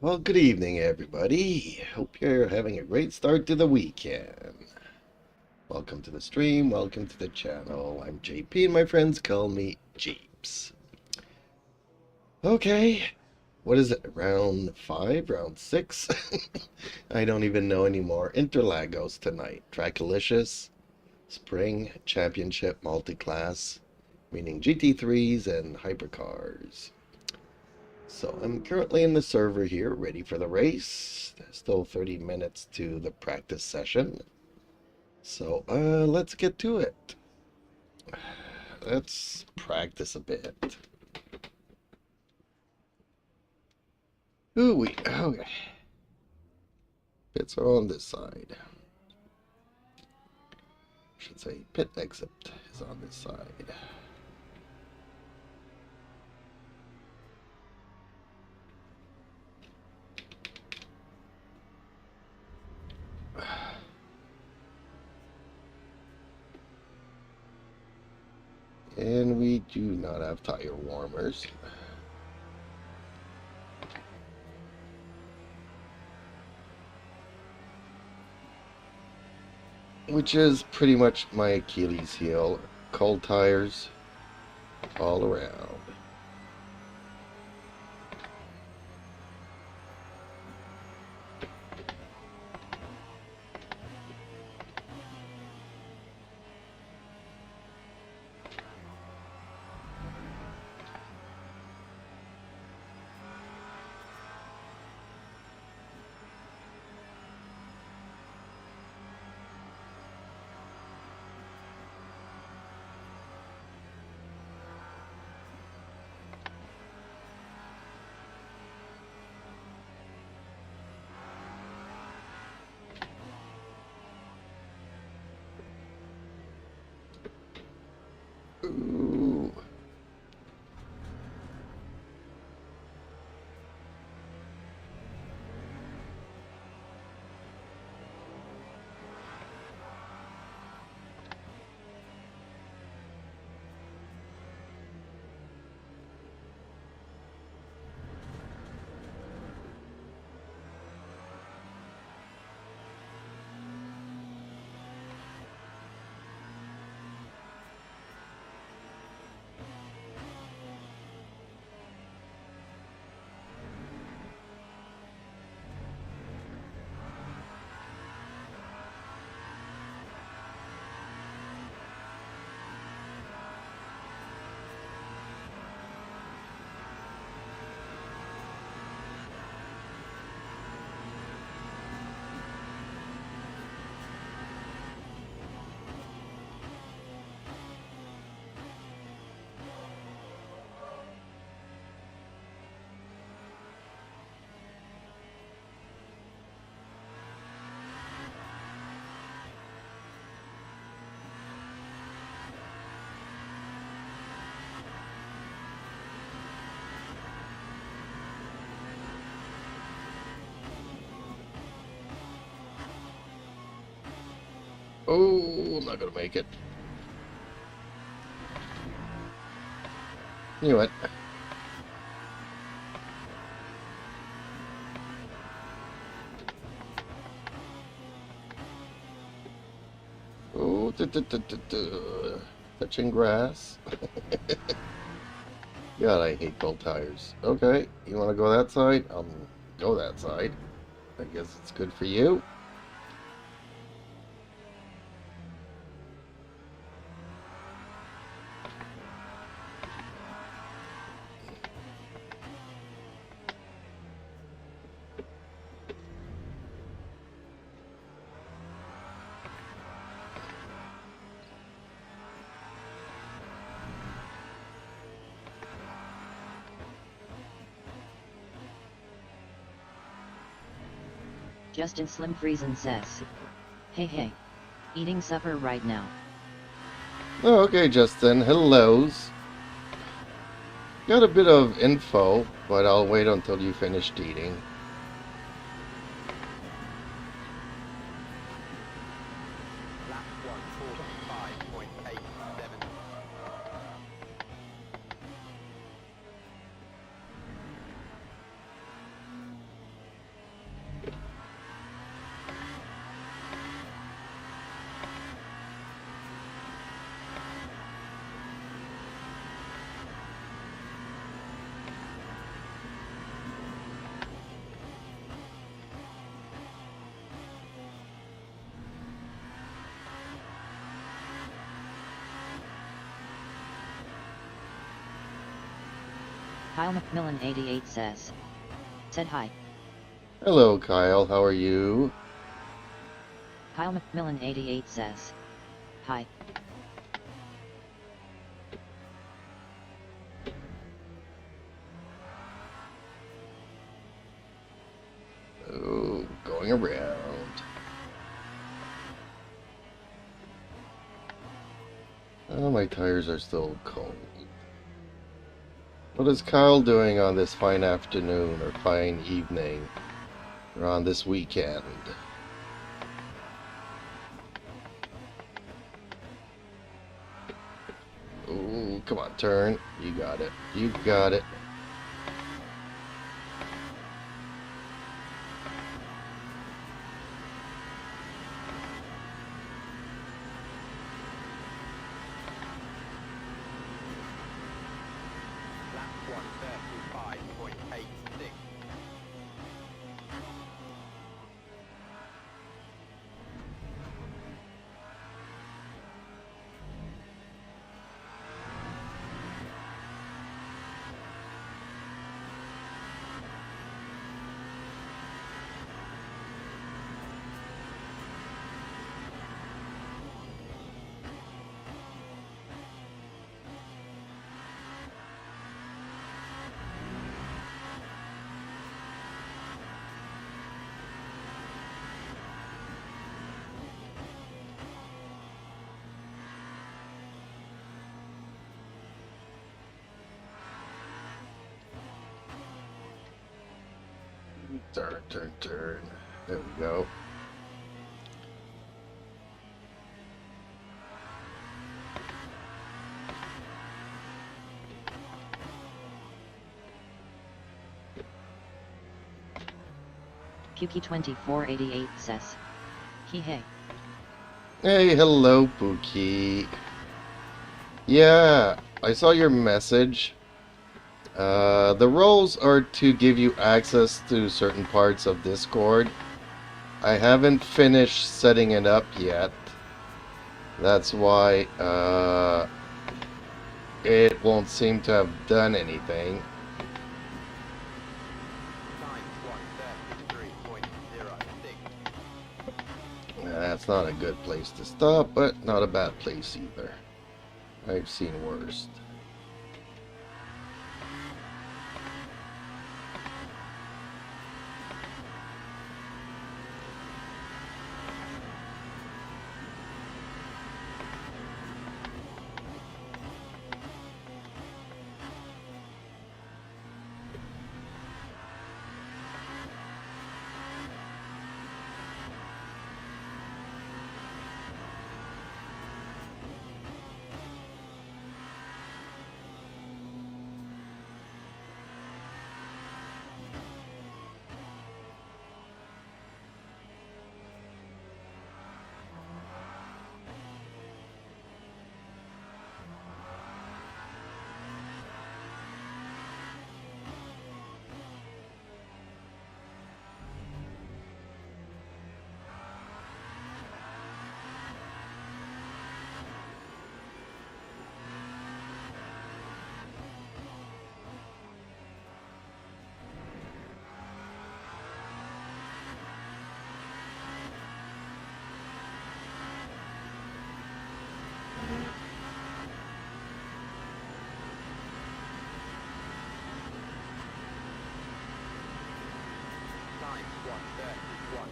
Well, good evening, everybody. Hope you're having a great start to the weekend. Welcome to the stream, welcome to the channel. I'm JP and my friends call me Jeeps. Okay, what is it, round 5, round 6? I don't even know anymore. Interlagos tonight. TRACKILICIOUS, Spring Championship Multi-Class, meaning GT3s and hypercars. So I'm currently in the server here, ready for the race. There's still 30 minutes to the practice session. So let's get to it. Let's practice a bit. Ooh, okay. Pits are on this side. I should say pit exit is on this side. And we do not have tire warmers. Which is pretty much my Achilles heel. Cold tires all around. Ooh. Oh, I'm not gonna make it. You know what? Oh, touching grass. God, I hate cold tires. Okay, you want to go that side? I'll go that side. I guess it's good for you. Justin Slim Friesen says, hey, eating supper right now. Oh, okay, Justin. Hellos. Got a bit of info, but I'll wait until you finished eating. Kyle McMillan 88 says. Said hi. Hello, Kyle. How are you? Kyle McMillan 88 says. Hi. Oh, going around. Oh, my tires are still cold. What is Kyle doing on this fine afternoon or fine evening or on this weekend? Oh, come on, turn. You got it. You got it. Lap 135.86. Turn, turn, turn. There we go. Pukey2488 says. Hey. Hey, hello, Pookie. Yeah, I saw your message. The roles are to give you access to certain parts of Discord. I haven't finished setting it up yet. That's why it won't seem to have done anything. Time 133.06. That's not a good place to stop, but not a bad place either. I've seen worse. Time 131.00.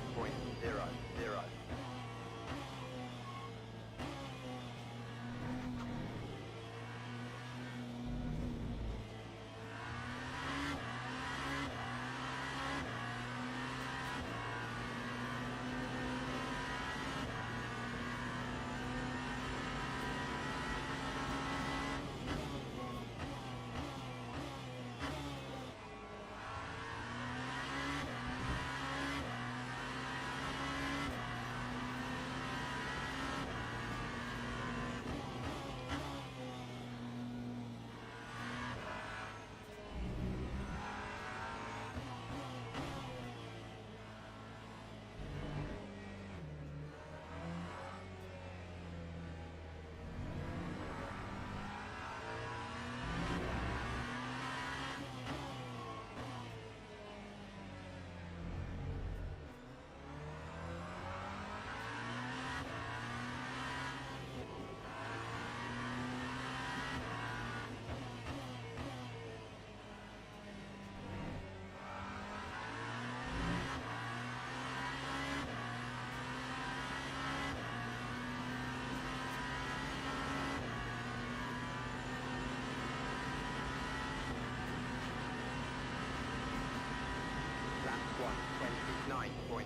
29.36.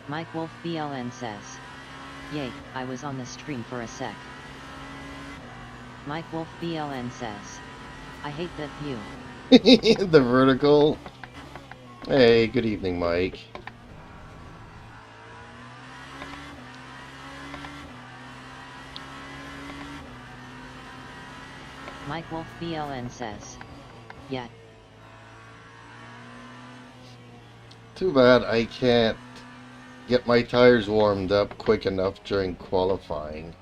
Mike Wolf BLN says. Yay, I was on the stream for a sec. Mike Wolf BLN says. I hate that view. The vertical. Hey, good evening, Mike. Mike Wolf BLN says. Yeah. Too bad I can't get my tires warmed up quick enough during qualifying.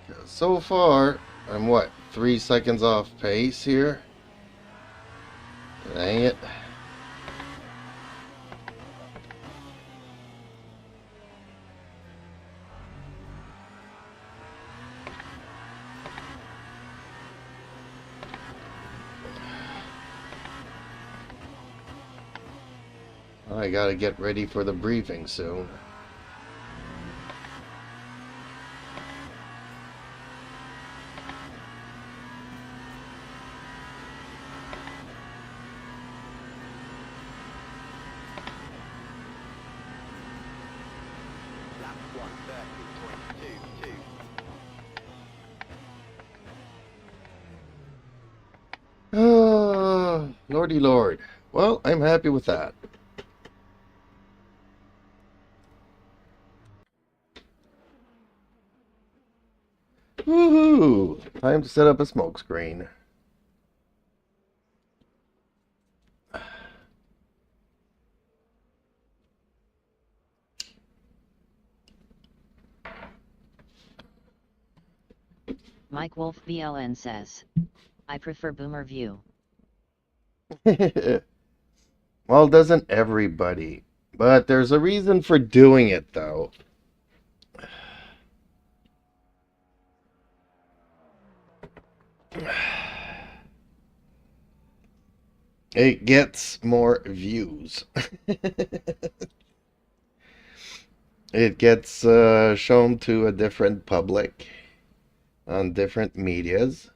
'Cause so far, I'm what, 3 seconds off pace here? Dang it. I gotta get ready for the briefing soon. Lap 130.22. Oh, lordy lord. Well, I'm happy with that. Woohoo! Time to set up a smoke screen. Mike Wolf BLN says. I prefer boomer view. Well, doesn't everybody? But there's a reason for doing it, though. It gets more views. It gets shown to a different public on different medias,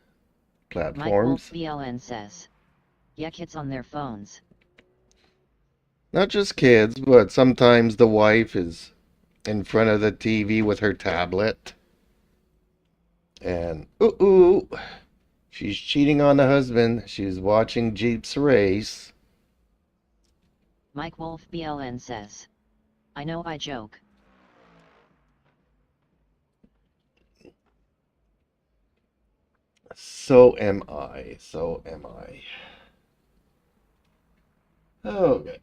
Mike Wolf platforms. BLN says. Yeah, kids on their phones. Not just kids, but sometimes the wife is in front of the TV with her tablet. And, ooh, she's cheating on the husband. She's watching Jeeps race. Mike Wolf BLN says. I know I joke. So am I. So am I. Okay.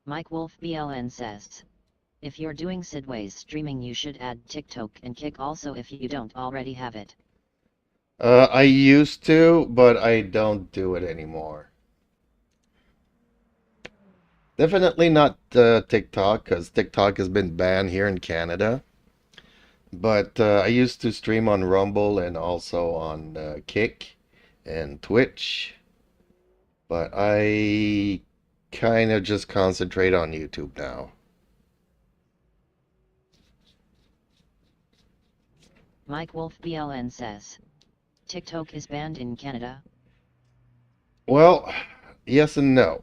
Mike Wolf BLN says. If you're doing Sidways streaming you should add TikTok and Kick also if you don't already have it. I used to, but I don't do it anymore. Definitely not TikTok, because TikTok has been banned here in Canada. But I used to stream on Rumble and also on Kick and Twitch. But I kind of just concentrate on YouTube now. Mike Wolf BLN says. TikTok is banned in Canada. Well, yes and no.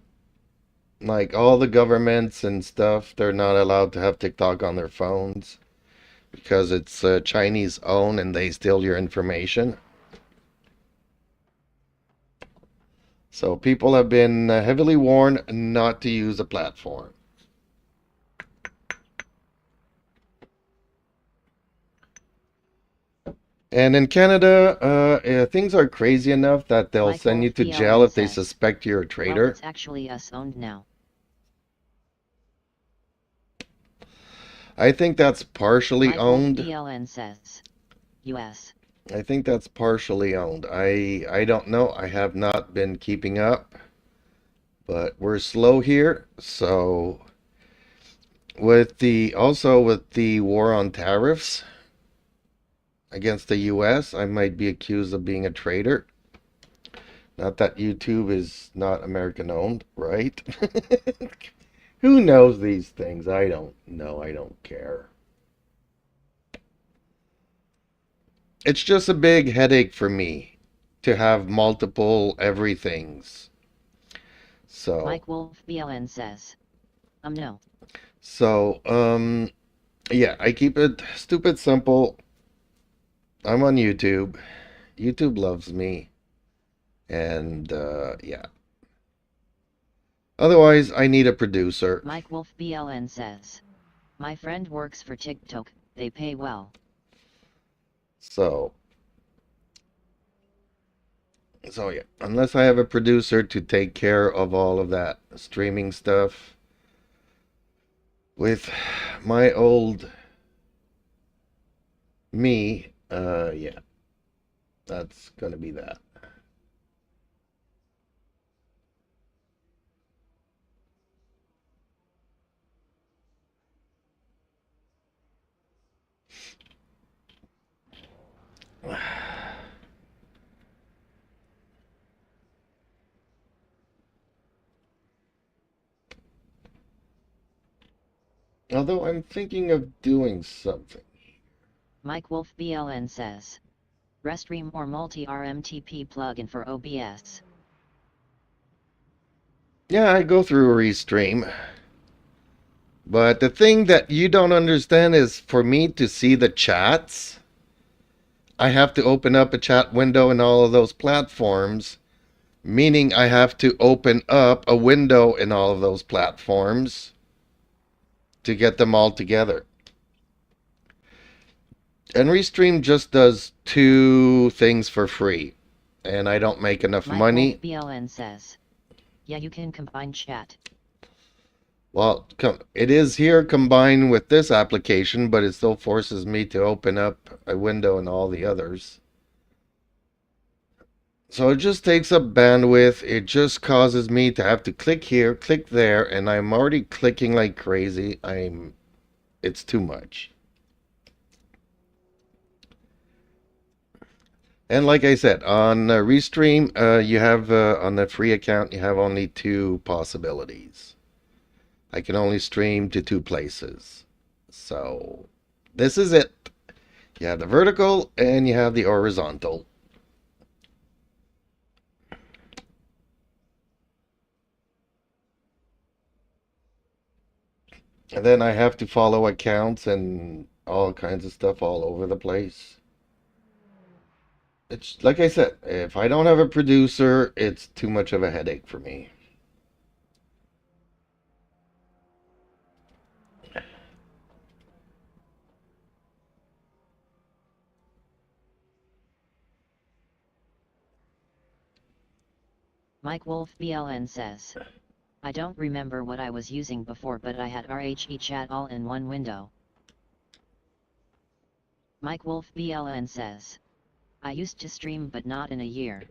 Like all the governments and stuff, they're not allowed to have TikTok on their phones because it's Chinese owned and they steal your information. So people have been heavily warned not to use the platform. And in Canada, things are crazy enough that they'll Mike send you Wolf to BLN jail if they says. suspect you're a Well, traitor. it's actually us owned now. I think that's partially Mike Wolf owned. BLN says. US. I think that's partially owned. I don't know. I have not been keeping up, but we're slow here. So with the war on tariffs against the US, I might be accused of being a traitor. Not that YouTube is not American owned, right? Who knows these things? I don't know. I don't care. It's just a big headache for me to have multiple everythings. So Mike Wolf BLN says. No. So, yeah, I keep it stupid simple. I'm on YouTube. YouTube loves me. And, yeah. Otherwise, I need a producer. Mike Wolf BLN says. My friend works for TikTok, they pay well. So yeah, unless I have a producer to take care of all of that streaming stuff with my old me, yeah, that's gonna be that. Although I'm thinking of doing something. Mike Wolf BLN says. Restream or multi-RMTP plugin for OBS. Yeah, I go through a restream. But the thing that you don't understand is for me to see the chats, I have to open up a chat window in all of those platforms, meaning I have to open up a window in all of those platforms to get them all together. And Restream just does two things for free, and I don't make enough Mike money. Wolf BLN says. Yeah, you can combine chat. Well, it is here combined with this application, but it still forces me to open up a window in all the others. So it just takes up bandwidth. It just causes me to have to click here, click there, and I'm already clicking like crazy. It's too much. And like I said, on Restream, you have, on the free account, you have only two possibilities. I can only stream to two places. So, this is it. You have the vertical and you have the horizontal. And then I have to follow accounts and all kinds of stuff all over the place. It's like I said, if I don't have a producer, it's too much of a headache for me. Mike Wolf BLN says. I don't remember what I was using before, but I had RHE chat all in one window. Mike Wolf BLN says. I used to stream but not in a year.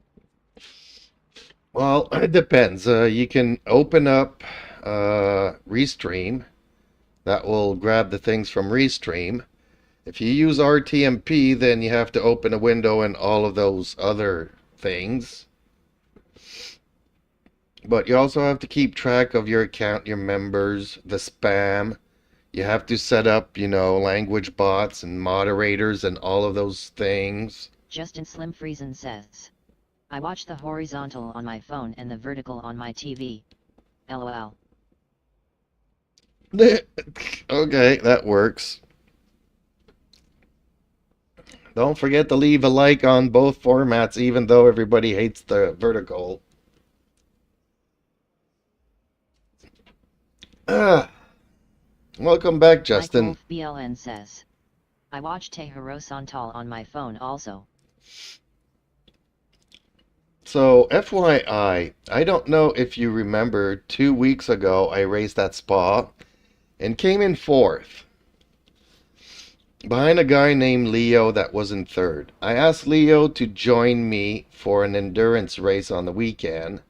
Well, it depends. You can open up Restream. That will grab the things from Restream. If you use RTMP, then you have to open a window and all of those other things. But you also have to keep track of your account, your members, the spam. You have to set up, language bots and moderators and all of those things. Justin Slim Friesen says. I watch the horizontal on my phone and the vertical on my TV. LOL. Okay, that works. Don't forget to leave a like on both formats, even though everybody hates the vertical. Welcome back, Justin. Mike Wolf BLN says. I watch Te Horizontal on my phone also. So, FYI, I don't know if you remember, 2 weeks ago I raced that spa and came in 4th. behind a guy named Leo that was in third. I asked Leo to join me for an endurance race on the weekend.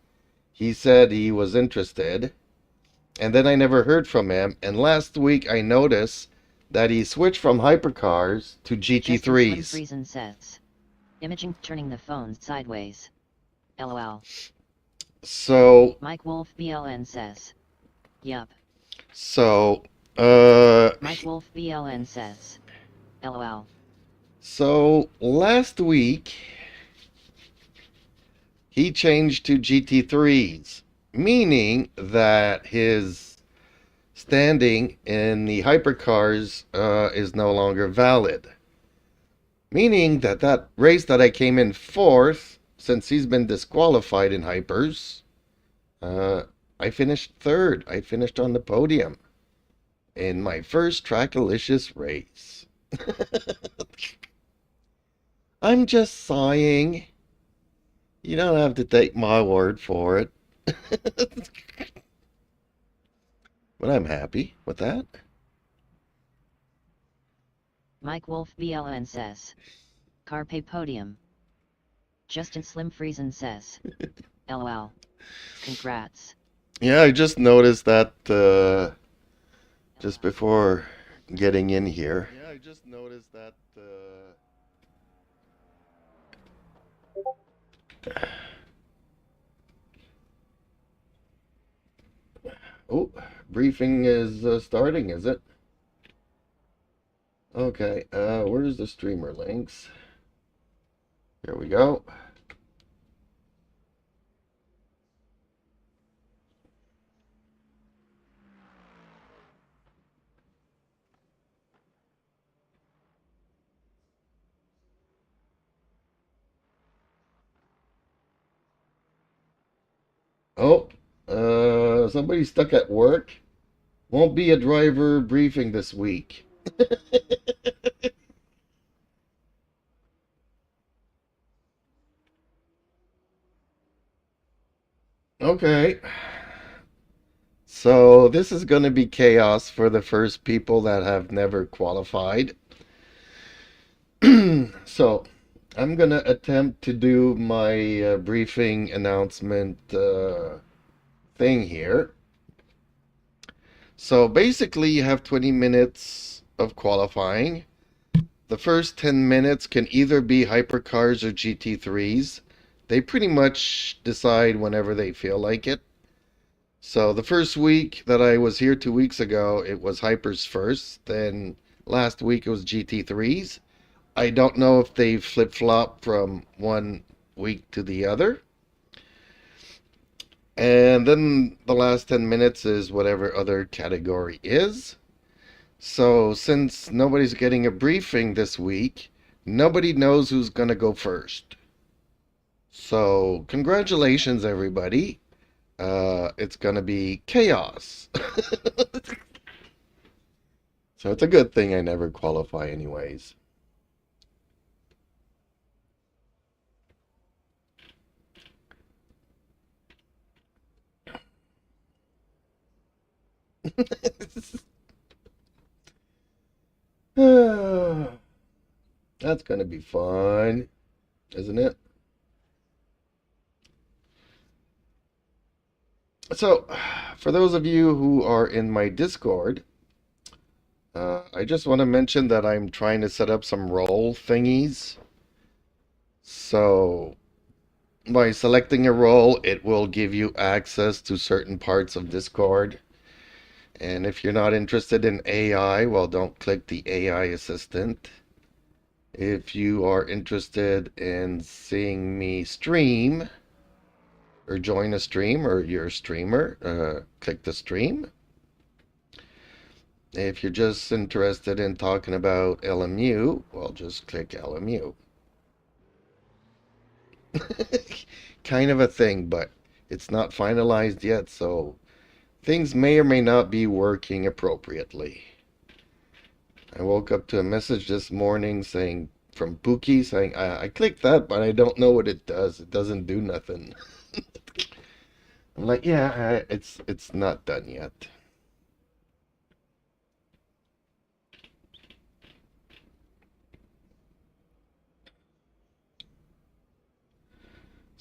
He said he was interested, and then I never heard from him. And last week I noticed that he switched from hypercars to GT3s. Justin Slim says, imaging turning the phone sideways. LOL. So, Mike Wolf BLN says, yup. so, Mike Wolf BLN says, LOL. so last week he changed to GT3s, meaning that his standing in the hypercars is no longer valid. Meaning that that race that I came in fourth, since he's been disqualified in hypers, I finished third. I finished on the podium in my first Trackalicious race. I'm just sighing. You don't have to take my word for it. But I'm happy with that. Mike Wolf BLN says, Carpe Podium. Justin Slim Friesen says, LOL. Congrats. Yeah, I just noticed that just before getting in here. Yeah, I just noticed that oh, briefing is starting, is it? Okay, where's the streamer links? Here we go. Oh, somebody's stuck at work. Won't be a driver briefing this week. Okay. So this is going to be chaos for the first people that have never qualified. So I'm going to attempt to do my briefing announcement thing here. So basically you have 20 minutes of qualifying. The first 10 minutes can either be hypercars or GT3s. They pretty much decide whenever they feel like it. So the first week that I was here 2 weeks ago, it was hypers first. Then last week it was GT3s. I don't know if they flip-flop from one week to the other. And then the last 10 minutes is whatever other category is. So since nobody's getting a briefing this week, nobody knows who's going to go first. So congratulations, everybody. It's going to be chaos. So it's a good thing I never qualify anyways. That's going to be fun, isn't it? So, for those of you who are in my Discord, I just want to mention that I'm trying to set up some role thingies. So, by selecting a role, it will give you access to certain parts of Discord. And if you're not interested in AI, well, don't click the AI assistant. If you are interested in seeing me stream, or join a stream, or you're a streamer, click the stream. If you're just interested in talking about LMU, well, just click LMU. Kind of a thing, but it's not finalized yet, so things may or may not be working appropriately. I woke up to a message this morning saying, from Pookie, saying, I clicked that, but I don't know what it does. It doesn't do nothing. I'm like, yeah, it's not done yet.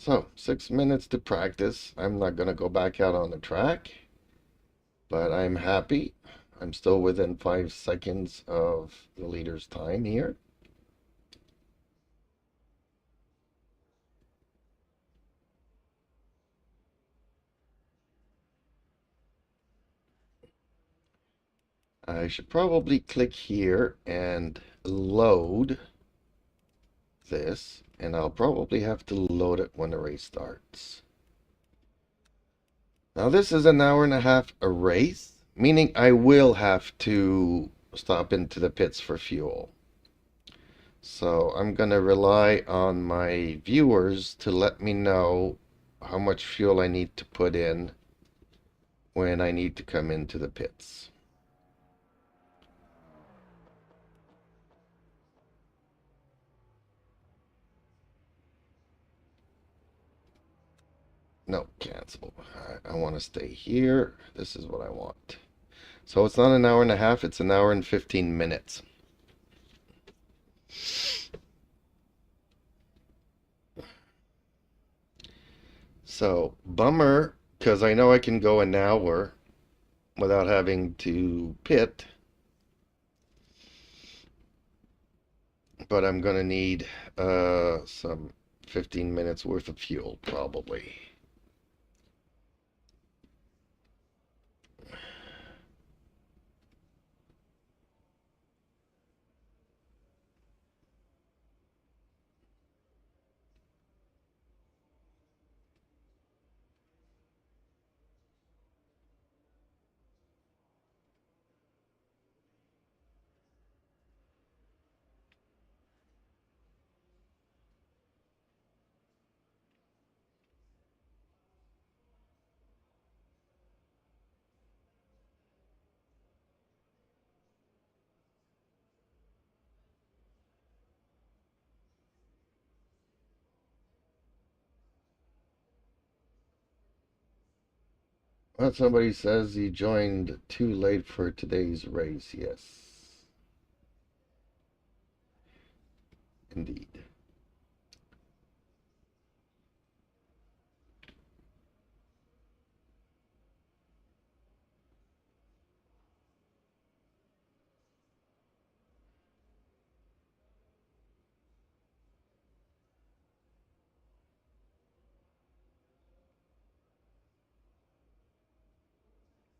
So, 6 minutes to practice. I'm not going to go back out on the track, but I'm happy. I'm still within 5 seconds of the leader's time here. I should probably click here and load this, and I'll probably have to load it when the race starts. Now this is an hour and a half a race, meaning I will have to stop into the pits for fuel. So I'm going to rely on my viewers to let me know how much fuel I need to put in when I need to come into the pits. No, cancel. I want to stay here. This is what I want. So it's not an hour and a half, it's an hour and 15 minutes. So, bummer, because I know I can go an hour without having to pit. But I'm going to need some 15 minutes worth of fuel, probably. Well, somebody says he joined too late for today's race. Yes, indeed.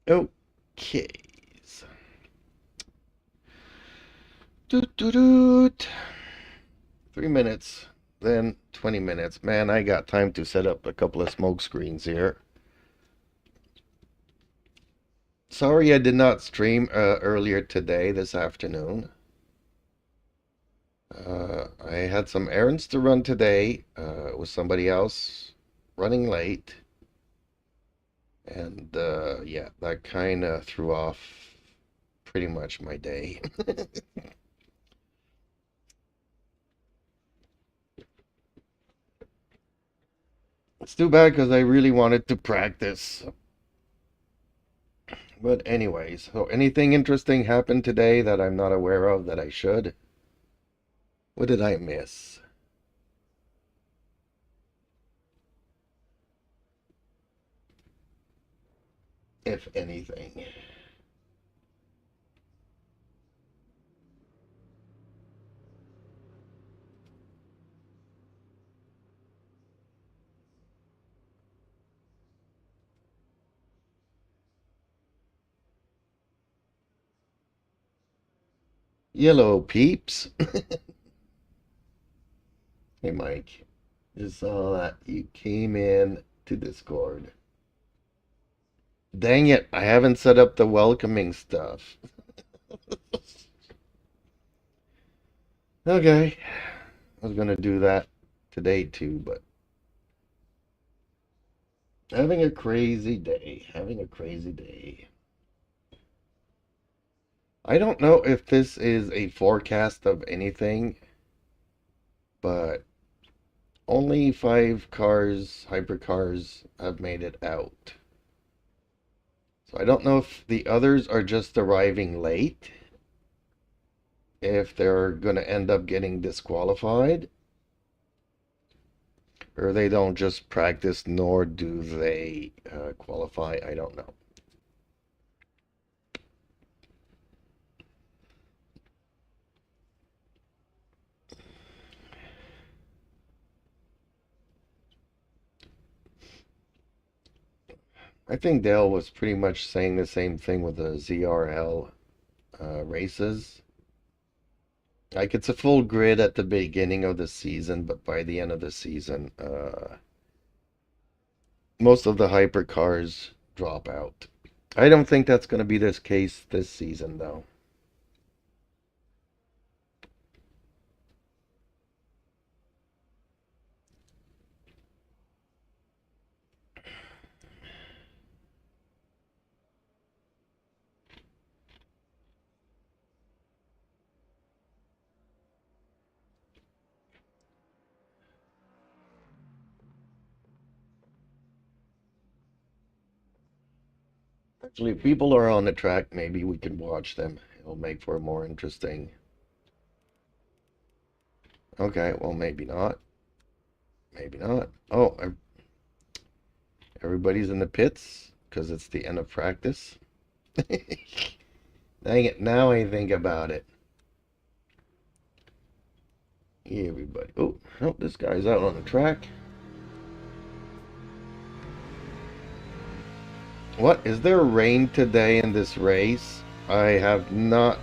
Okay. Doot, doot, doot. 3 minutes, then 20 minutes. Man, I got time to set up a couple of smoke screens here. Sorry I did not stream earlier today, this afternoon. I had some errands to run today with somebody else running late. And yeah, that kind of threw off pretty much my day. It's too bad because I really wanted to practice. But anyways, so anything interesting happened today that I'm not aware of that I should? What did I miss? If anything. Yellow peeps. Hey Mike, just saw that you came in to Discord. Dang it, I haven't set up the welcoming stuff. Okay, I was gonna do that today too, but having a crazy day, having a crazy day. I don't know if this is a forecast of anything, but only 5 cars, hypercars, have made it out. So I don't know if the others are just arriving late, if they're going to end up getting disqualified, Or they don't just practice, nor do they qualify. I don't know. I think Dale was pretty much saying the same thing with the ZRL races. Like, it's a full grid at the beginning of the season, but by the end of the season, most of the hypercars drop out. I don't think that's going to be this case this season, though. Actually, if people are on the track, maybe we can watch them. It'll make for a more interesting. Okay, well, maybe not. Maybe not. Oh, everybody's in the pits because it's the end of practice. Dang it, now I think about it. Everybody. Oh, no, this guy's out on the track. What? Is there rain today in this race? I have not.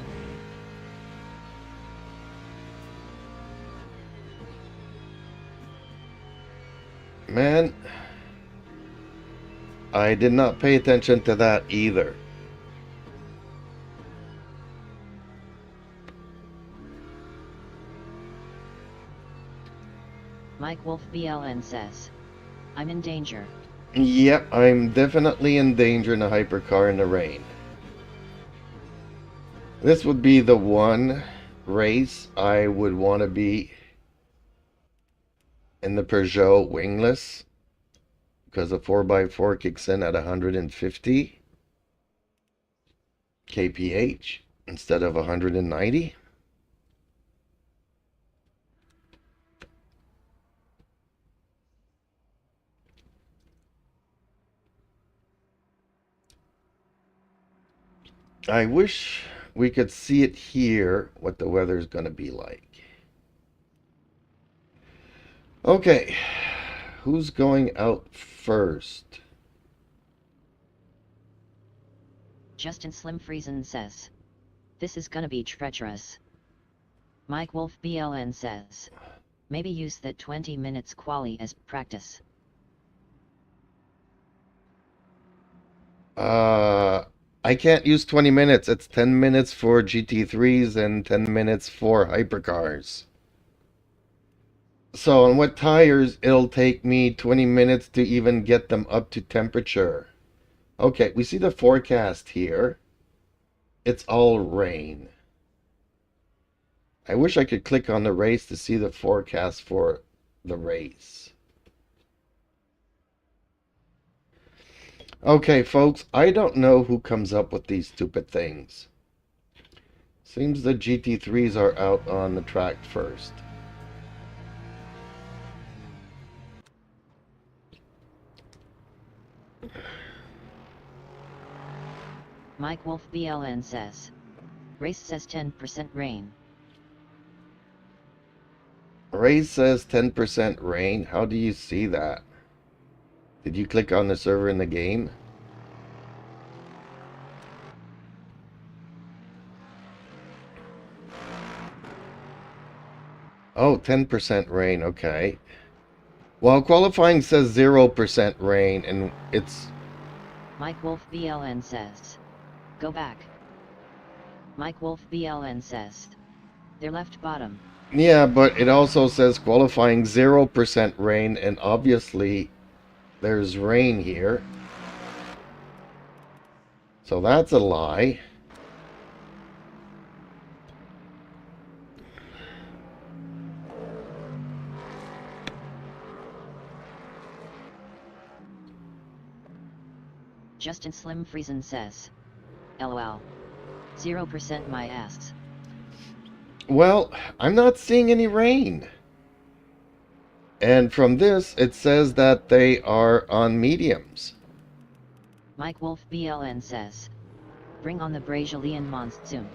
Man, I did not pay attention to that either. Mike Wolf BLN says, I'm in danger. Yep, I'm definitely in danger in a hypercar in the rain. This would be the one race I would want to be in the Peugeot wingless, because a 4x4 kicks in at 150 kph instead of 190. I wish we could see it here, what the weather's going to be like. Okay, who's going out first? Justin Slim Friesen says, this is gonna be treacherous. Mike Wolf BLN says, maybe use that 20 minutes quali as practice. I can't use 20 minutes. It's 10 minutes for GT3s and 10 minutes for hypercars. So on wet tires, it'll take me 20 minutes to even get them up to temperature. Okay, we see the forecast here. It's all rain. I wish I could click on the race to see the forecast for the race. Okay, folks, I don't know who comes up with these stupid things. Seems the GT3s are out on the track first. Mike Wolf BLN says, race says 10% rain. Race says 10% rain. How do you see that? Did you click on the server in the game? Oh, 10% rain, okay. Well, qualifying says 0% rain, and it's... Mike Wolf BLN says, go back. Mike Wolf BLN says, they're left bottom. Yeah, but it also says qualifying 0% rain, and obviously there's rain here. So that's a lie. Justin Slim Friesen says, LOL. 0% my ass. Well, I'm not seeing any rain. And from this, it says that they are on mediums. Mike Wolf BLN says, bring on the Brazilian monsoon.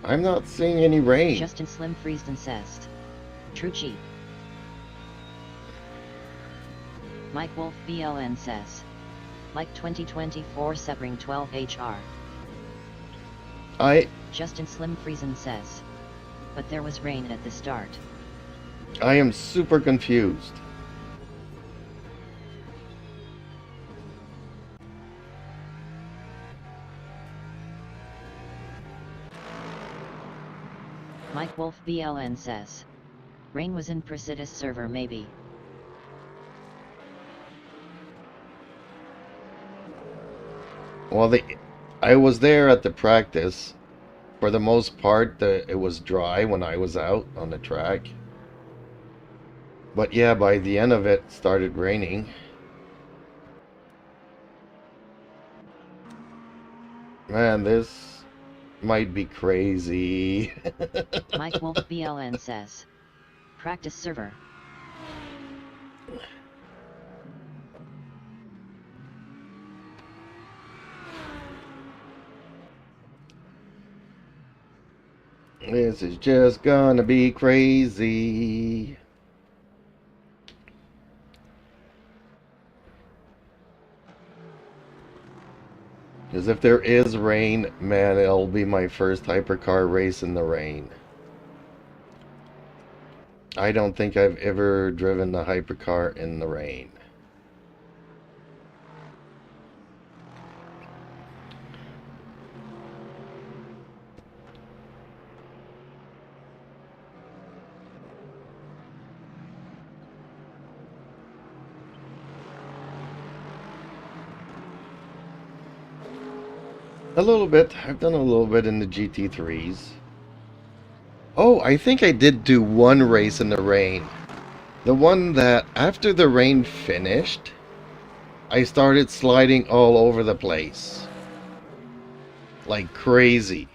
I'm not seeing any rain. Justin Slim Friesden says, true cheap. Mike Wolf BLN says, like 2024 Sebring 12 HR. Justin Slim Friesen says, but there was rain at the start. I am super confused. Mike Wolf BLN says, rain was in Precious server maybe. Well, I was there at the practice. For the most part, it was dry when I was out on the track. But yeah, by the end of it, it started raining. Man, this might be crazy. Mike Wolf BLN says, practice server. This is just gonna be crazy. Because if there is rain, man, it'll be my first hypercar race in the rain. I don't think I've ever driven a hypercar in the rain. A little bit. I've done a little bit in the GT3s. Oh, I think I did do one race in the rain. The one that, after the rain finished, I started sliding all over the place. Like crazy.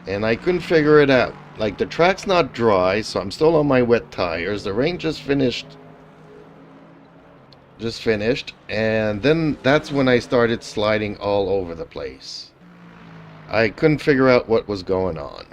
And I couldn't figure it out. Like, the track's not dry, so I'm still on my wet tires. The rain just finished. And then that's when I started sliding all over the place. I couldn't figure out what was going on.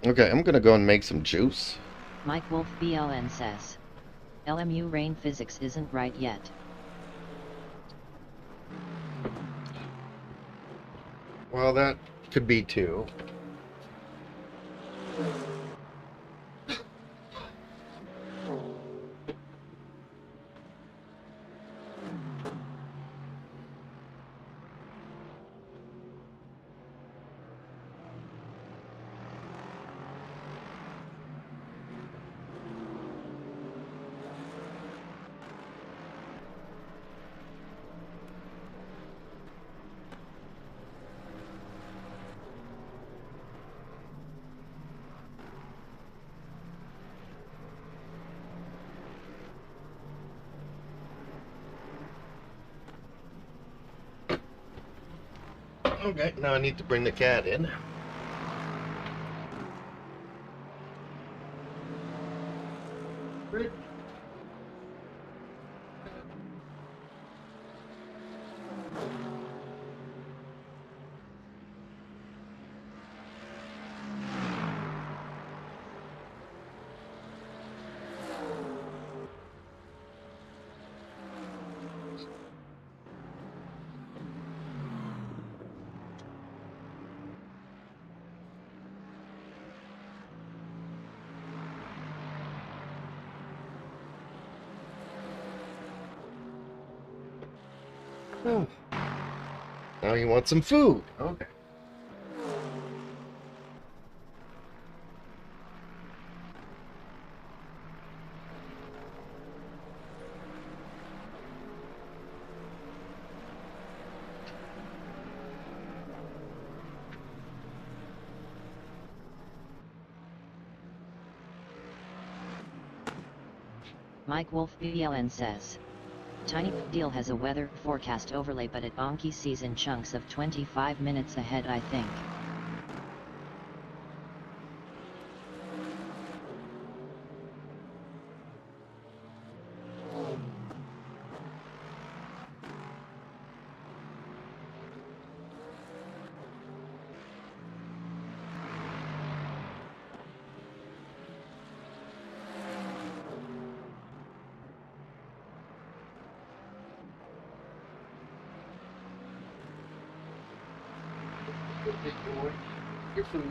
Okay, I'm gonna go and make some juice. Mike Wolf BLN says, LMU rain physics isn't right yet. Well, that could be too. Okay, now I need to bring the cat in. Oh. Now you want some food. Okay. Mike Wolf BLN says, Tiny Deal has a weather forecast overlay, but it only sees in chunks of 25 minutes ahead, I think. Your food.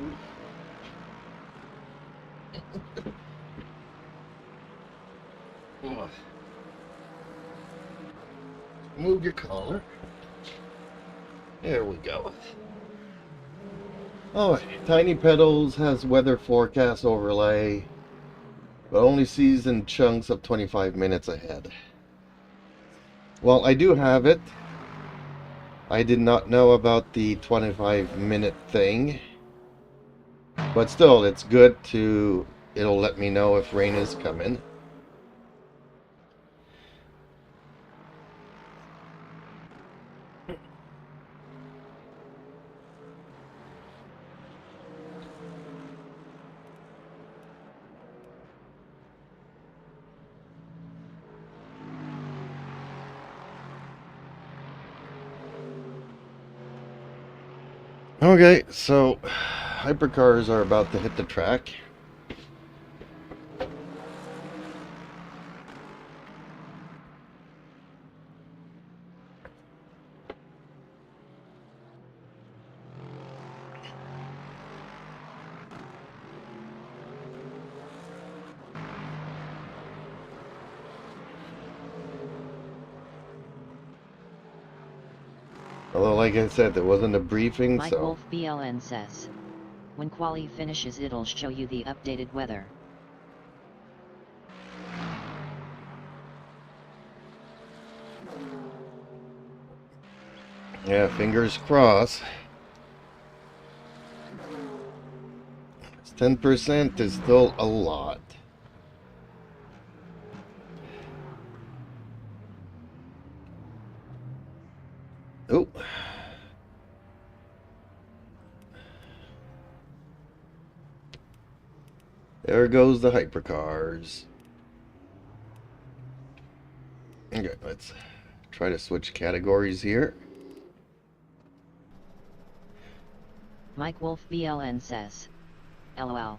Move your collar. There we go. Oh, Tiny Pedals has weather forecast overlay, but only sees in chunks of 25 minutes ahead. Well, I do have it. I did not know about the 25-minute thing, but still, it's good to, it'll let me know if rain is coming. Okay, so hypercars are about to hit the track. Although, like I said, there wasn't a briefing, Mike so... Wolf BLN says, when quali finishes it'll show you the updated weather. Yeah, fingers crossed. 10% is still a lot. Oh. There goes the hypercars. Okay, let's try to switch categories here. Mike Wolf BLN says, LOL.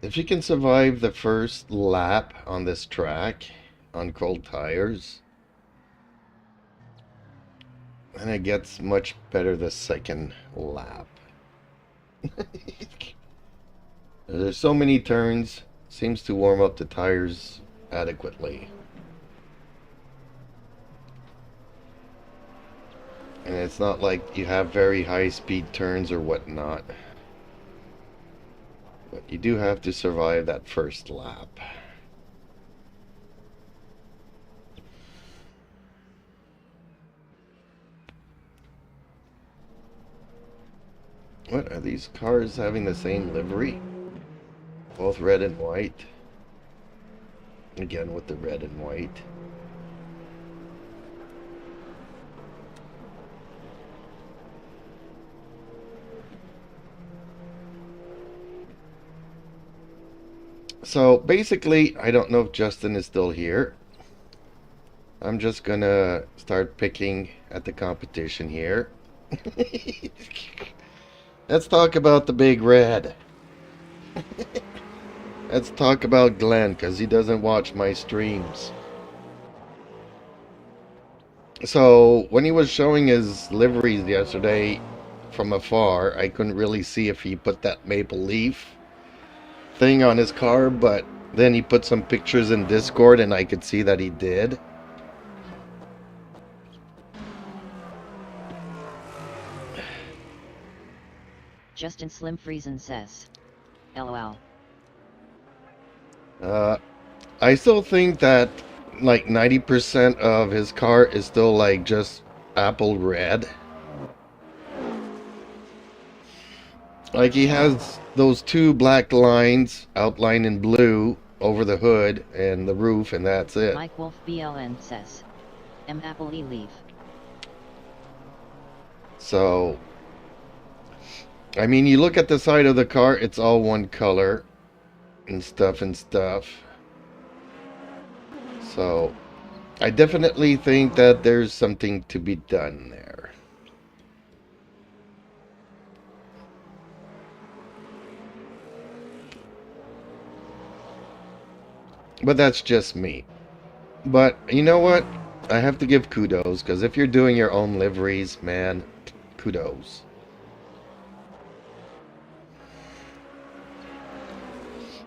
If you can survive the first lap on this track on cold tires, then it gets much better the second lap. There's so many turns, seems to warm up the tires adequately. And it's not like you have very high speed turns or whatnot. But you do have to survive that first lap. What, are these cars having the same livery? Both red and white. Again with the red and white. So basically, I don't know if Justin is still here. I'm just gonna start picking at the competition here. Let's talk about the big red. Let's talk about Glenn, because he doesn't watch my streams. So when he was showing his liveries yesterday from afar, I couldn't really see if he put that maple leaf thing on his car, but then he put some pictures in Discord and I could see that he did. Justin Slim Friesen says, LOL. I still think that like 90% of his car is still like just apple red. Like he has those two black lines outlined in blue over the hood and the roof, and that's it. Mike Wolf BLN says, Apple leave. So, I mean, you look at the side of the car, it's all one color and stuff and stuff. So, I definitely think that there's something to be done there. But that's just me. But you know what? I have to give kudos, because if you're doing your own liveries, man, kudos.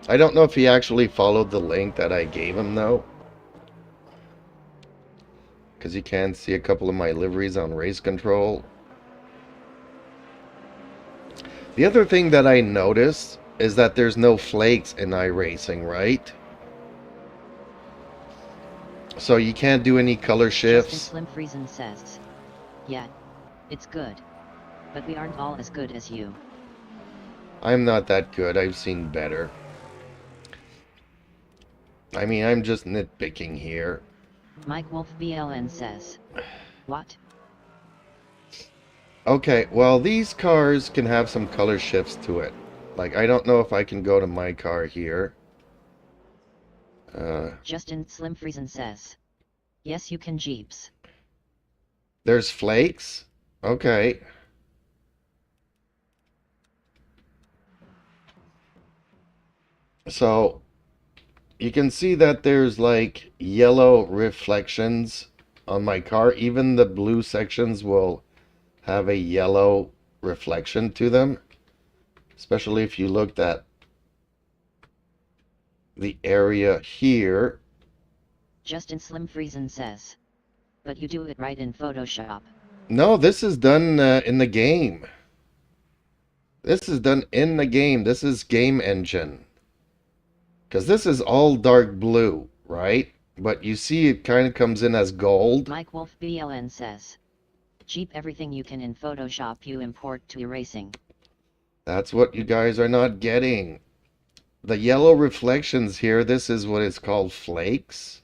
I don't know if he actually followed the link that I gave him, though. Because you can see a couple of my liveries on Race Control. The other thing that I noticed is that there's no flakes in iRacing, right? So you can't do any color shifts. Justin Slim Friesen says, yeah, it's good. But we aren't all as good as you. I'm not that good. I've seen better. I mean, I'm just nitpicking here. Mike Wolf BLN says, what? Okay, well, these cars can have some color shifts to it. Like, I don't know if I can go to my car here. Justin Slim Friesen says, yes, you can, Jeeps. There's flakes? Okay. So, you can see that there's like yellow reflections on my car. Even the blue sections will have a yellow reflection to them. Especially if you looked at the area here. Justin Slim Friesen says, but you do it right in Photoshop. No, this is done in the game. This is done in the game. This is game engine. Because this is all dark blue, right? But you see it kind of comes in as gold. Mike Wolf BLN says, Jeep, everything you can in Photoshop you import to erasing. That's what you guys are not getting. The yellow reflections here, this is what is called flakes.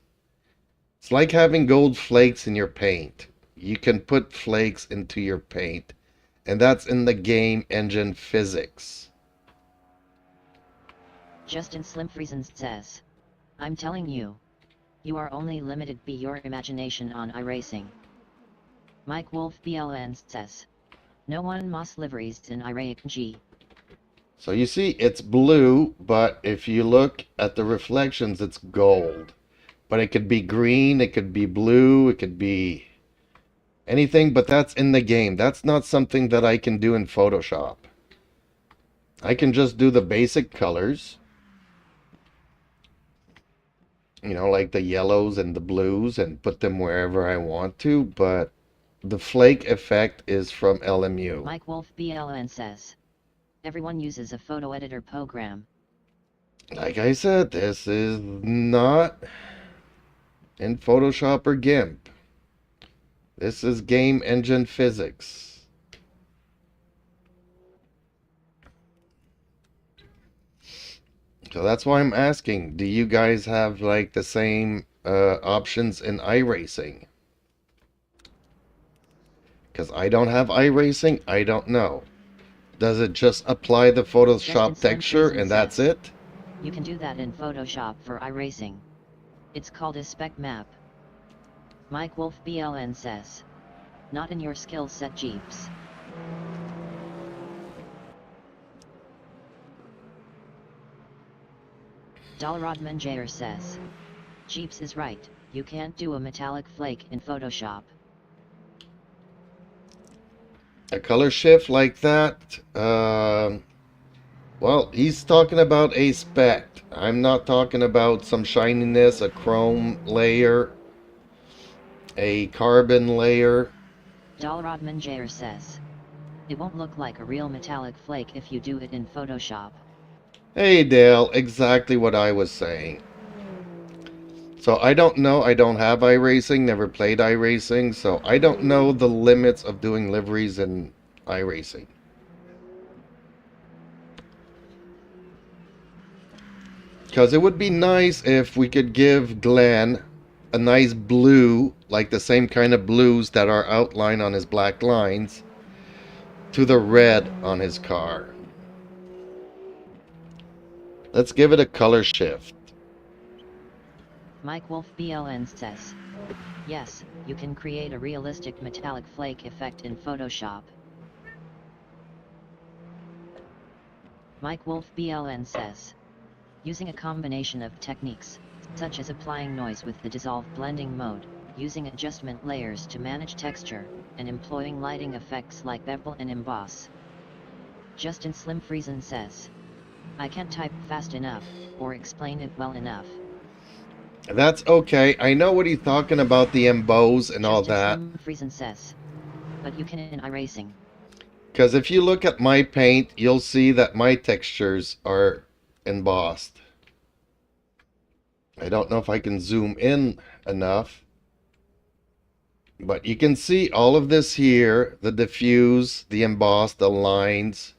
It's like having gold flakes in your paint. You can put flakes into your paint. And that's in the game engine physics. Justin Slim Friesen says, I'm telling you, you are only limited by your imagination on iRacing. Mike Wolf BLN says, no one moss liveries in iRacing. So you see it's blue, but if you look at the reflections, it's gold. But it could be green, it could be blue, it could be anything, but that's in the game. That's not something that I can do in Photoshop. I can just do the basic colors. You know, like the yellows and the blues, and put them wherever I want to, but the flake effect is from LMU. Mike Wolf BLN says, everyone uses a photo editor program. Like I said, this is not in Photoshop or GIMP. This is game engine physics. So that's why I'm asking, do you guys have like the same options in iRacing? Because I don't have iRacing, I don't know. Does it just apply the Photoshop texture and that's it? You can do that in Photoshop for iRacing. It's called a spec map. Mike Wolf BLN says, not in your skill set, Jeeps. Dalrod Menjayer says, Jeeps is right, you can't do a metallic flake in Photoshop. A color shift like that, well, he's talking about a spec. I'm not talking about some shininess, a chrome layer, a carbon layer. Dalrod Menjayer says, It won't look like a real metallic flake if you do it in Photoshop. Hey Dale, exactly what I was saying. So I don't know, I don't have iRacing, never played iRacing, so I don't know the limits of doing liveries in iRacing. Because it would be nice if we could give Glenn a nice blue, like the same kind of blues that are outlined on his black lines, to the red on his car. Let's give it a color shift. Mike Wolf BLN says, yes, you can create a realistic metallic flake effect in Photoshop. Mike Wolf BLN says, using a combination of techniques, such as applying noise with the dissolve blending mode, using adjustment layers to manage texture, and employing lighting effects like bevel and emboss. Justin Slim Friesen says, I can't type fast enough, or explain it well enough. That's okay. I know what he's talking about, the emboss and all that. Justin Slim Friesen says, but you can in iRacing. Because if you look at my paint, you'll see that my textures are embossed. I don't know if I can zoom in enough. But you can see all of this here, the diffuse, the embossed, the lines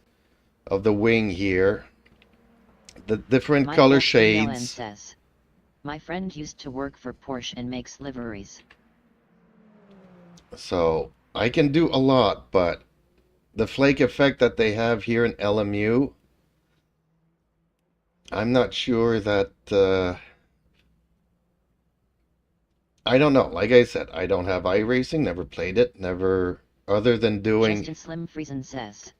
of the wing here, the different color shades. Says, my friend used to work for Porsche and makes liveries. So I can do a lot, but the flake effect that they have here in LMU, I'm not sure that, I don't know. Like I said, I don't have iRacing, never played it, never, other than doing... Justin Slim Friesen says,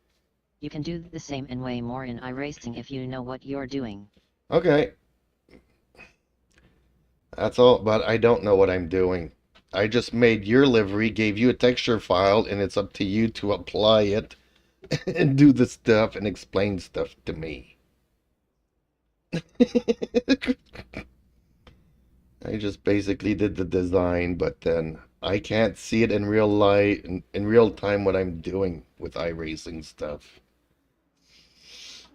you can do the same and way more in iRacing if you know what you're doing. Okay. That's all, but I don't know what I'm doing. I just made your livery, gave you a texture file, and it's up to you to apply it and do the stuff and explain stuff to me. I just basically did the design, but then I can't see it in real life, in real time, what I'm doing with iRacing stuff.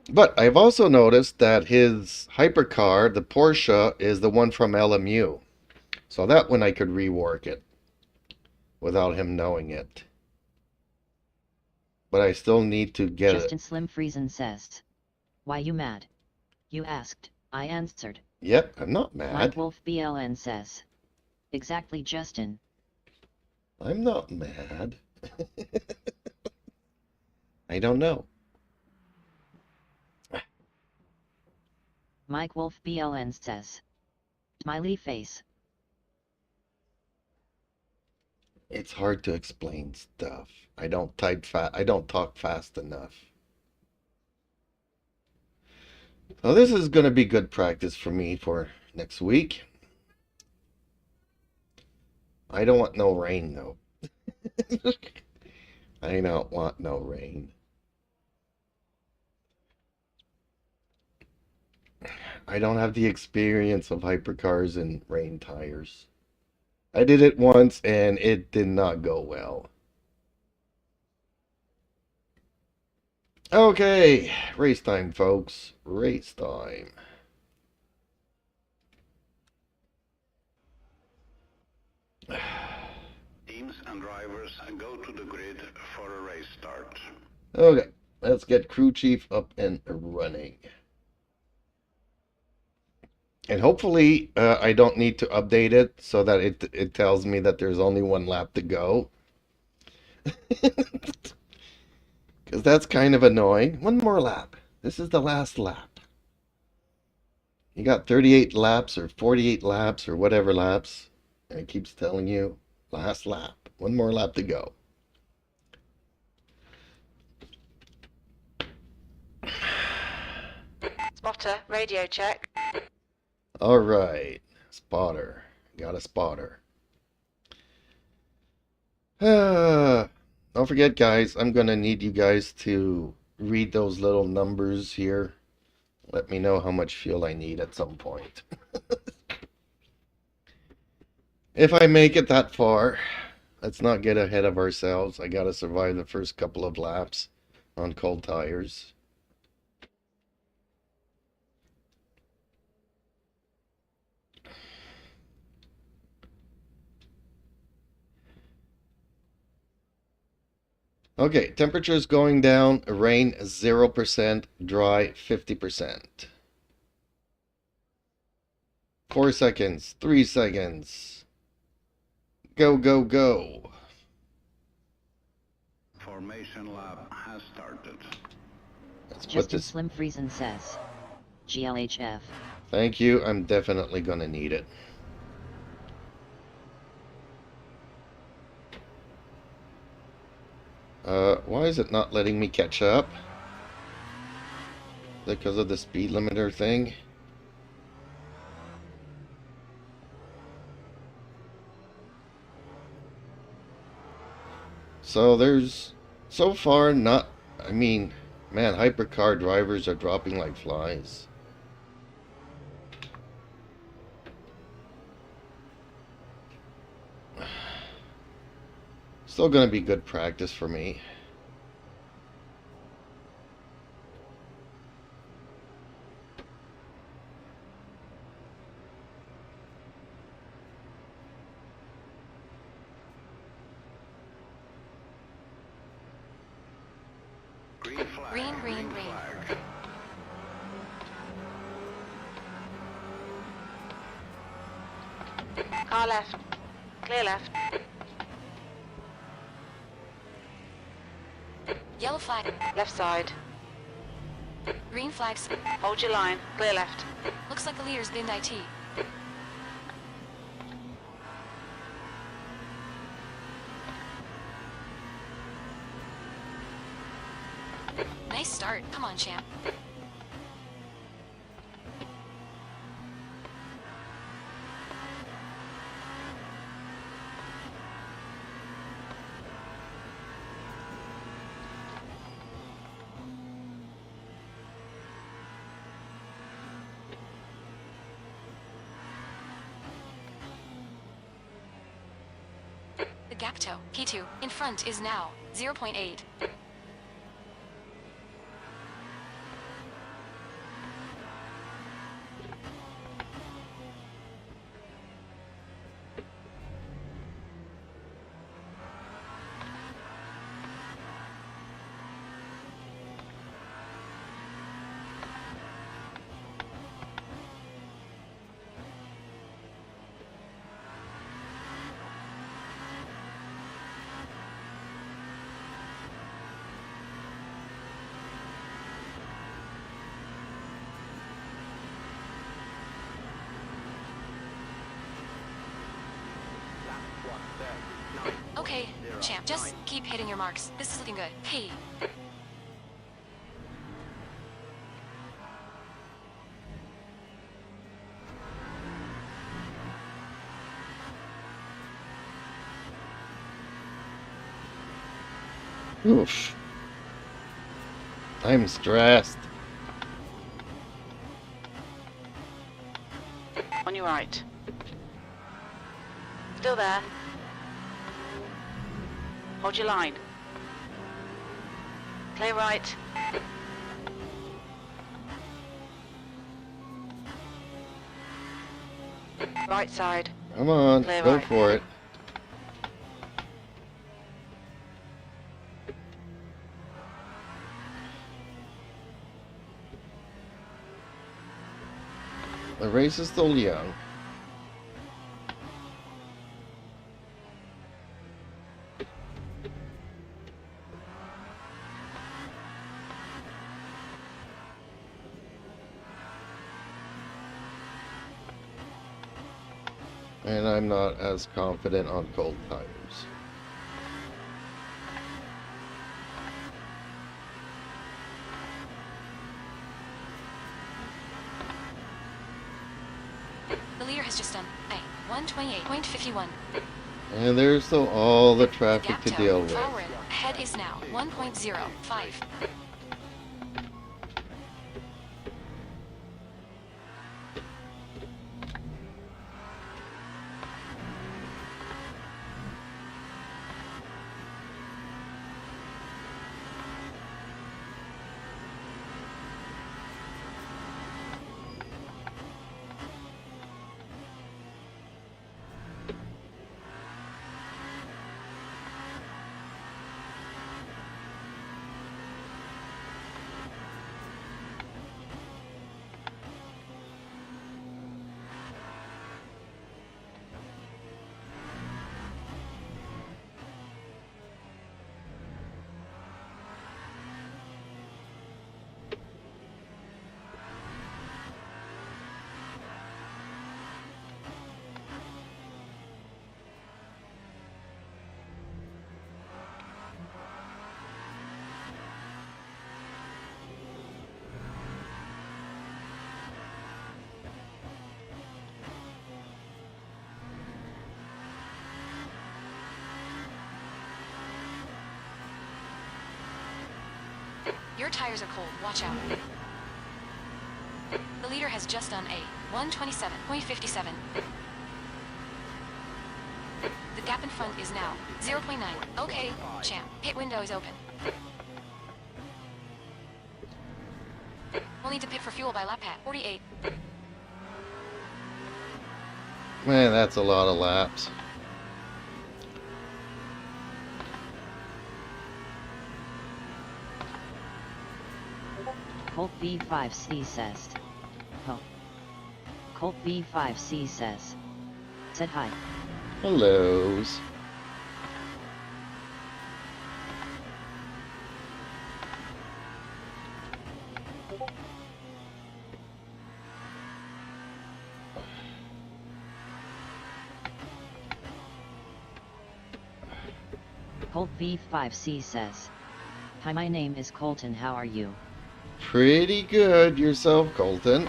But I've also noticed that his hypercar, the Porsche, is the one from LMU. So that one I could rework it without him knowing it. But I still need to get Justin it. Slim Friesen says, why you mad? You asked, I answered. Yep, I'm not mad. Mike Wolf BLN says, exactly Justin. I'm not mad. I don't know. Mike Wolf BLN says, smiley face. It's hard to explain stuff. I don't type fast. I don't talk fast enough. So this is going to be good practice for me for next week. I don't want no rain though. I don't want no rain. I don't have the experience of hypercars and rain tires. I did it once and it did not go well. Okay, race time, folks. Race time. Teams and drivers go to the grid for a race start. Okay, let's get crew chief up and running. And hopefully I don't need to update it so that it tells me that there's only one lap to go. Because that's kind of annoying. One more lap. This is the last lap. You got 38 laps or 48 laps or whatever laps. And it keeps telling you, last lap. One more lap to go. Spotter, radio check. All right. Spotter. Got a spotter. Don't forget, guys, I'm going to need you guys to read those little numbers here. Let me know how much fuel I need at some point. If I make it that far, let's not get ahead of ourselves. I gotta survive the first couple of laps on cold tires. Okay, temperature's going down, rain 0%, dry 50%. 4 seconds, 3 seconds. Go, go, go. Formation lap has started. Let's put Justin this. Slim Friesen says. GLHF. Thank you, I'm definitely gonna need it. Why is it not letting me catch up? Because of the speed limiter thing? So there's, so far not, I mean, man, hypercar drivers are dropping like flies. Still gonna be good practice for me. Green flag. Green, green, green. Flag. Car left. Clear left. Yellow flag. Left side. Green flags. Hold your line. Clear left. Looks like the leader's binned IT. Nice start. Come on, champ. The gap toe, P2, in front is now 0.8. Okay, champ, just keep hitting your marks. This is looking good. Hey. Oof. I'm stressed. On your right. Still there. Hold your line. Clear right. Right side. Come on, Clear go right. for it. The race is still young. And I'm not as confident on cold tires. The leader has just done a 128.51. And there's still all the traffic Gap to toe, deal with. forward. Ahead is now 1.05. Your tires are cold. Watch out. The leader has just done a 127.57. The gap in front is now 0.9. Okay, champ. Pit window is open. We'll need to pit for fuel by lap at 48. Man, that's a lot of laps. Colt V5C says. Oh. Colt V5C says. Said hi. Hellos. Colt V5C says. Hi, my name is Colton. How are you? Pretty good yourself, Colton.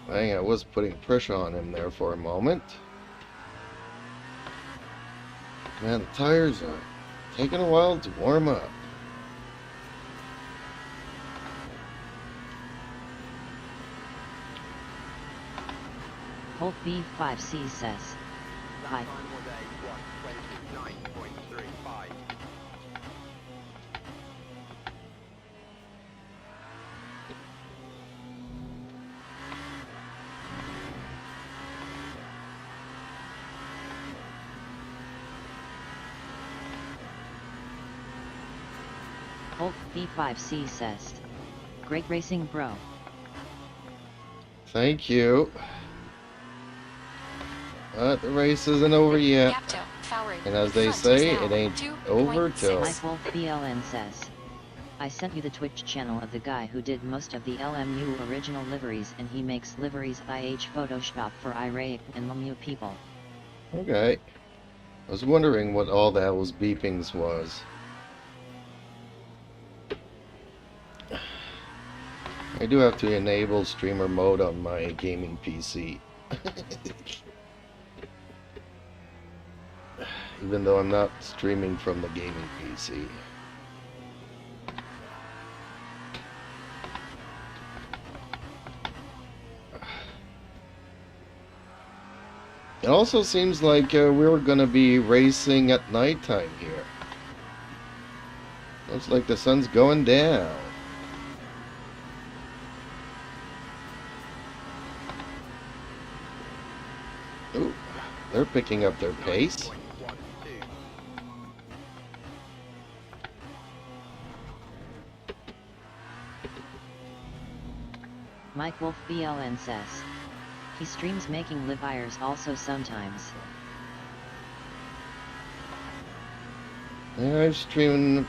Dang, I was putting pressure on him there for a moment. Man, the tires are taking a while to warm up. Colt V5C says. Hi. Final day 129.35. Colt V5C says. Great racing, bro. Thank you. But the race isn't over yet. Gapto, foul rate. And as In they front say, is now it ain't 2.6. over till- Mike Wolf BLN says. I sent you the Twitch channel of the guy who did most of the LMU original liveries, and he makes liveries IH Photoshop for IRA and LMU people. Okay. I was wondering what all that was beepings was. I do have to enable streamer mode on my gaming PC. Even though I'm not streaming from the gaming PC. It also seems like we're gonna be racing at nighttime here. Looks like the sun's going down. Ooh, they're picking up their pace. 9.12. Mike Wolf BLN says. He streams making livires also sometimes. Yeah, I've streamed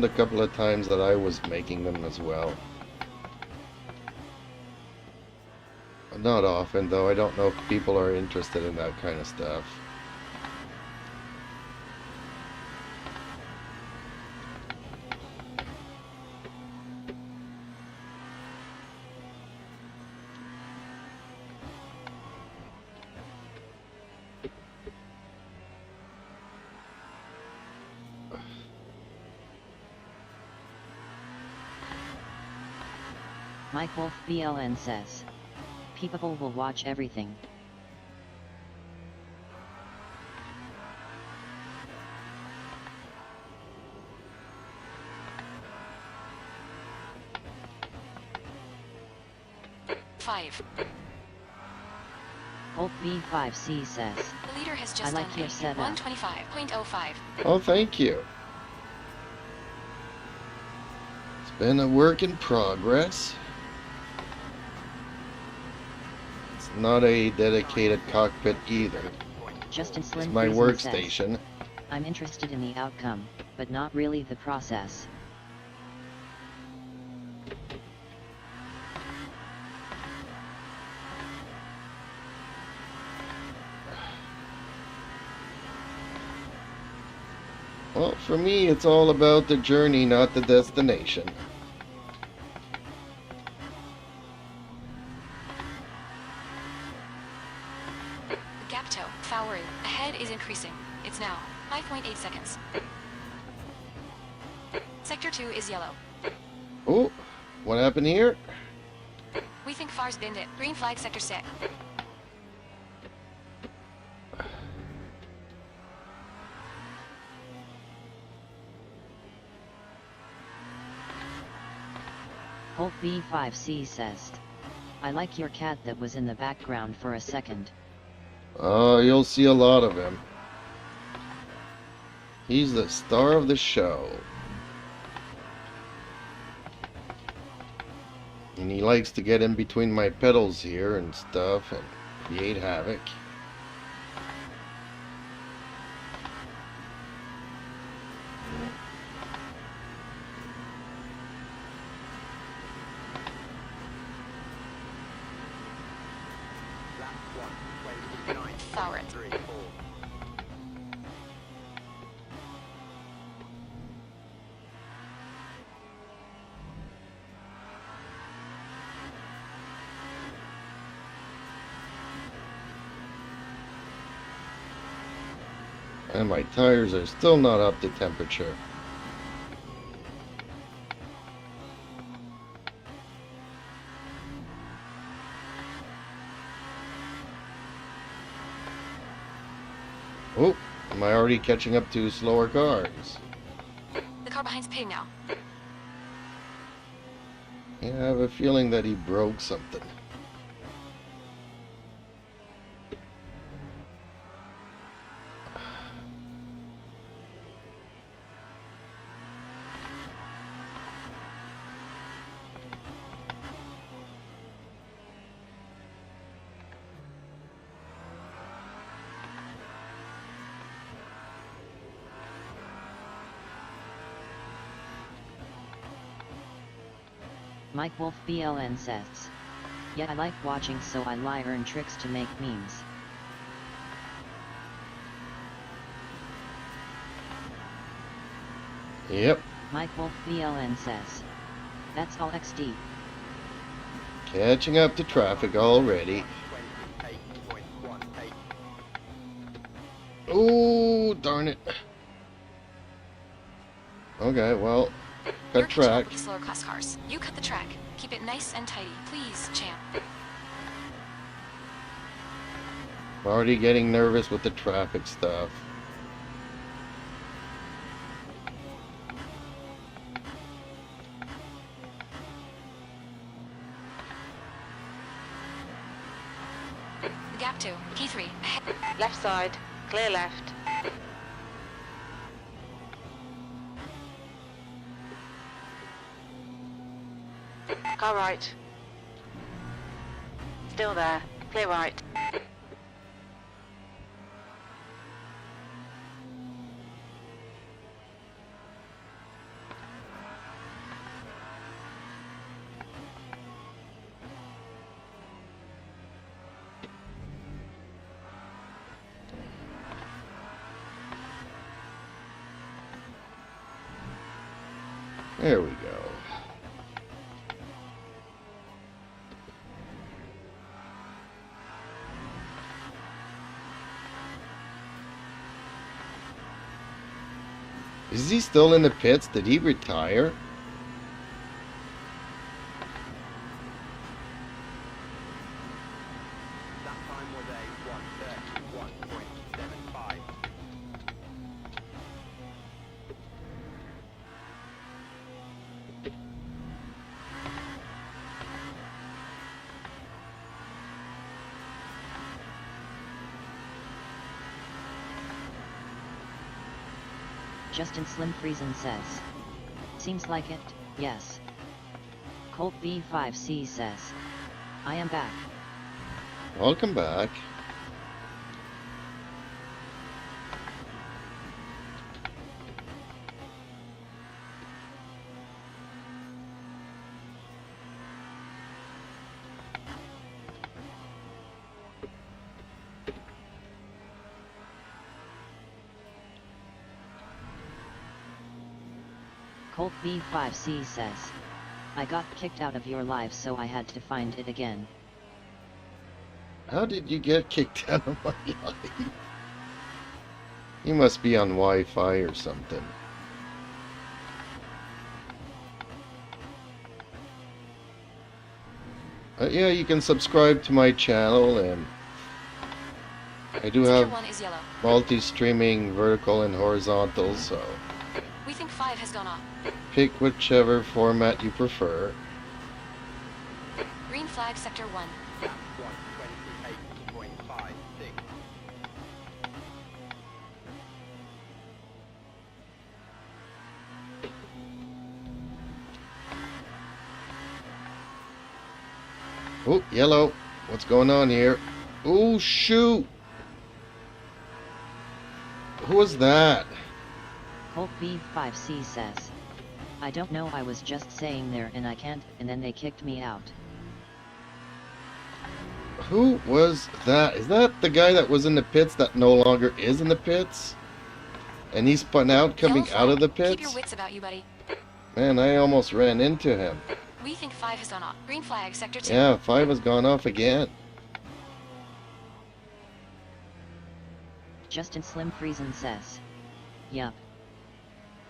a couple of times that I was making them as well. Not often, though. I don't know if people are interested in that kind of stuff. Mike Wolf BLN says. People will watch everything. Five. Colt V5C says. The leader has I just like done your a setup. 125.05. Oh, thank you. It's been a work in progress. It's not a dedicated cockpit either. Justin It's Slim my Friesen says, workstation. I'm interested in the outcome, but not really the process. Well, for me, it's all about the journey, not the destination. Gap toe, forward. Ahead is increasing. It's now 5.8 seconds. Sector 2 is yellow. Oh, what happened here? We think FAR's binned it. Green flag sector 6. Colt B5C says, I like your cat that was in the background for a second. You'll see a lot of him. He's the star of the show. And he likes to get in between my pedals here and stuff and create havoc. Lap 1, 29, Forward. 3, 4. And my tires are still not up to temperature. Oh, am I already catching up to slower cars? The car behind's pitting now. Yeah, I have a feeling that he broke something. Mike Wolf BLN says, yeah, I like watching, so I learn tricks to make memes. Yep, Mike Wolf BLN says, that's all XD. catching up to traffic already. 28.18. Oh, darn it. Okay, well, You're cut catching up track. with the slower class cars. You cut the track. Keep it nice and tidy. Please, champ. I'm already getting nervous with the traffic stuff. The gap 2, key 3, ahead. Left side. Clear left. Car right. Still there. Clear right. There we go. Is he still in the pits? Did he retire? That time was a 1:31.75. Justin Slim Friesen says, seems like it, yes. Colt B5C says, I am back. Welcome back. Colt B5C says, I got kicked out of your live so I had to find it again. How did you get kicked out of my life? You must be on Wi-Fi or something. Yeah, you can subscribe to my channel, and I do Sector have 1 is yellow. multi-streaming vertical and horizontal, so We think 5 has gone off. pick whichever format you prefer. Green flag sector 1. Gap 128.56. Oh, yellow. What's going on here? Oh, shoot. Who was that? Colt B5C says, I don't know, I was just saying there and I can't, and then they kicked me out. Who was that? Is that the guy that was in the pits that no longer is in the pits? And he's spun out coming Yellow out of the flag. Keep your pits? wits about you, buddy. Man, I almost ran into him. We think 5 has gone off. Green flag sector 2. Yeah, 5 has gone off again. Justin Slim Friesen says, yup.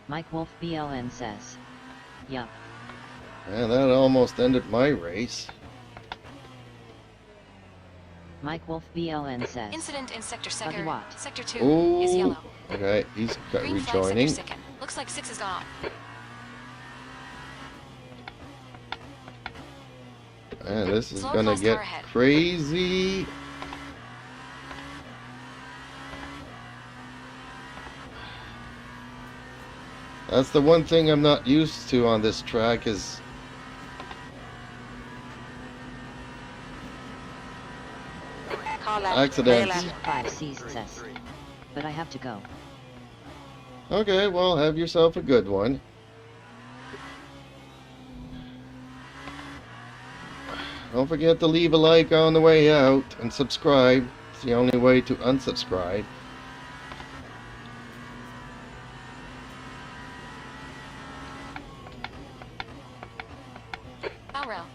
Mike Wolf BLN says, yup. Man, that almost ended my race. Mike Wolf BLN says, Incident in sector Buggy sector. what? Sector 2 Oh, is yellow. okay, he's Green flag rejoining. sector second. Looks like 6 has gone off. Man, this is Slow gonna class get car ahead. crazy. That's the one thing I'm not used to on this track is Car left. Accidents. Clear left. B5C says, but I have to go. okay. Well, have yourself a good one. Don't forget to leave a like on the way out and subscribe. It's the only way to unsubscribe. Bow rail.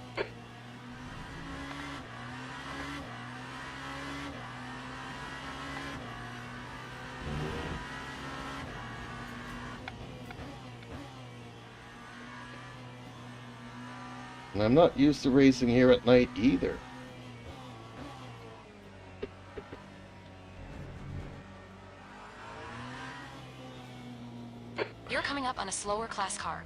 And I'm not used to racing here at night either. You're coming up on a slower class car.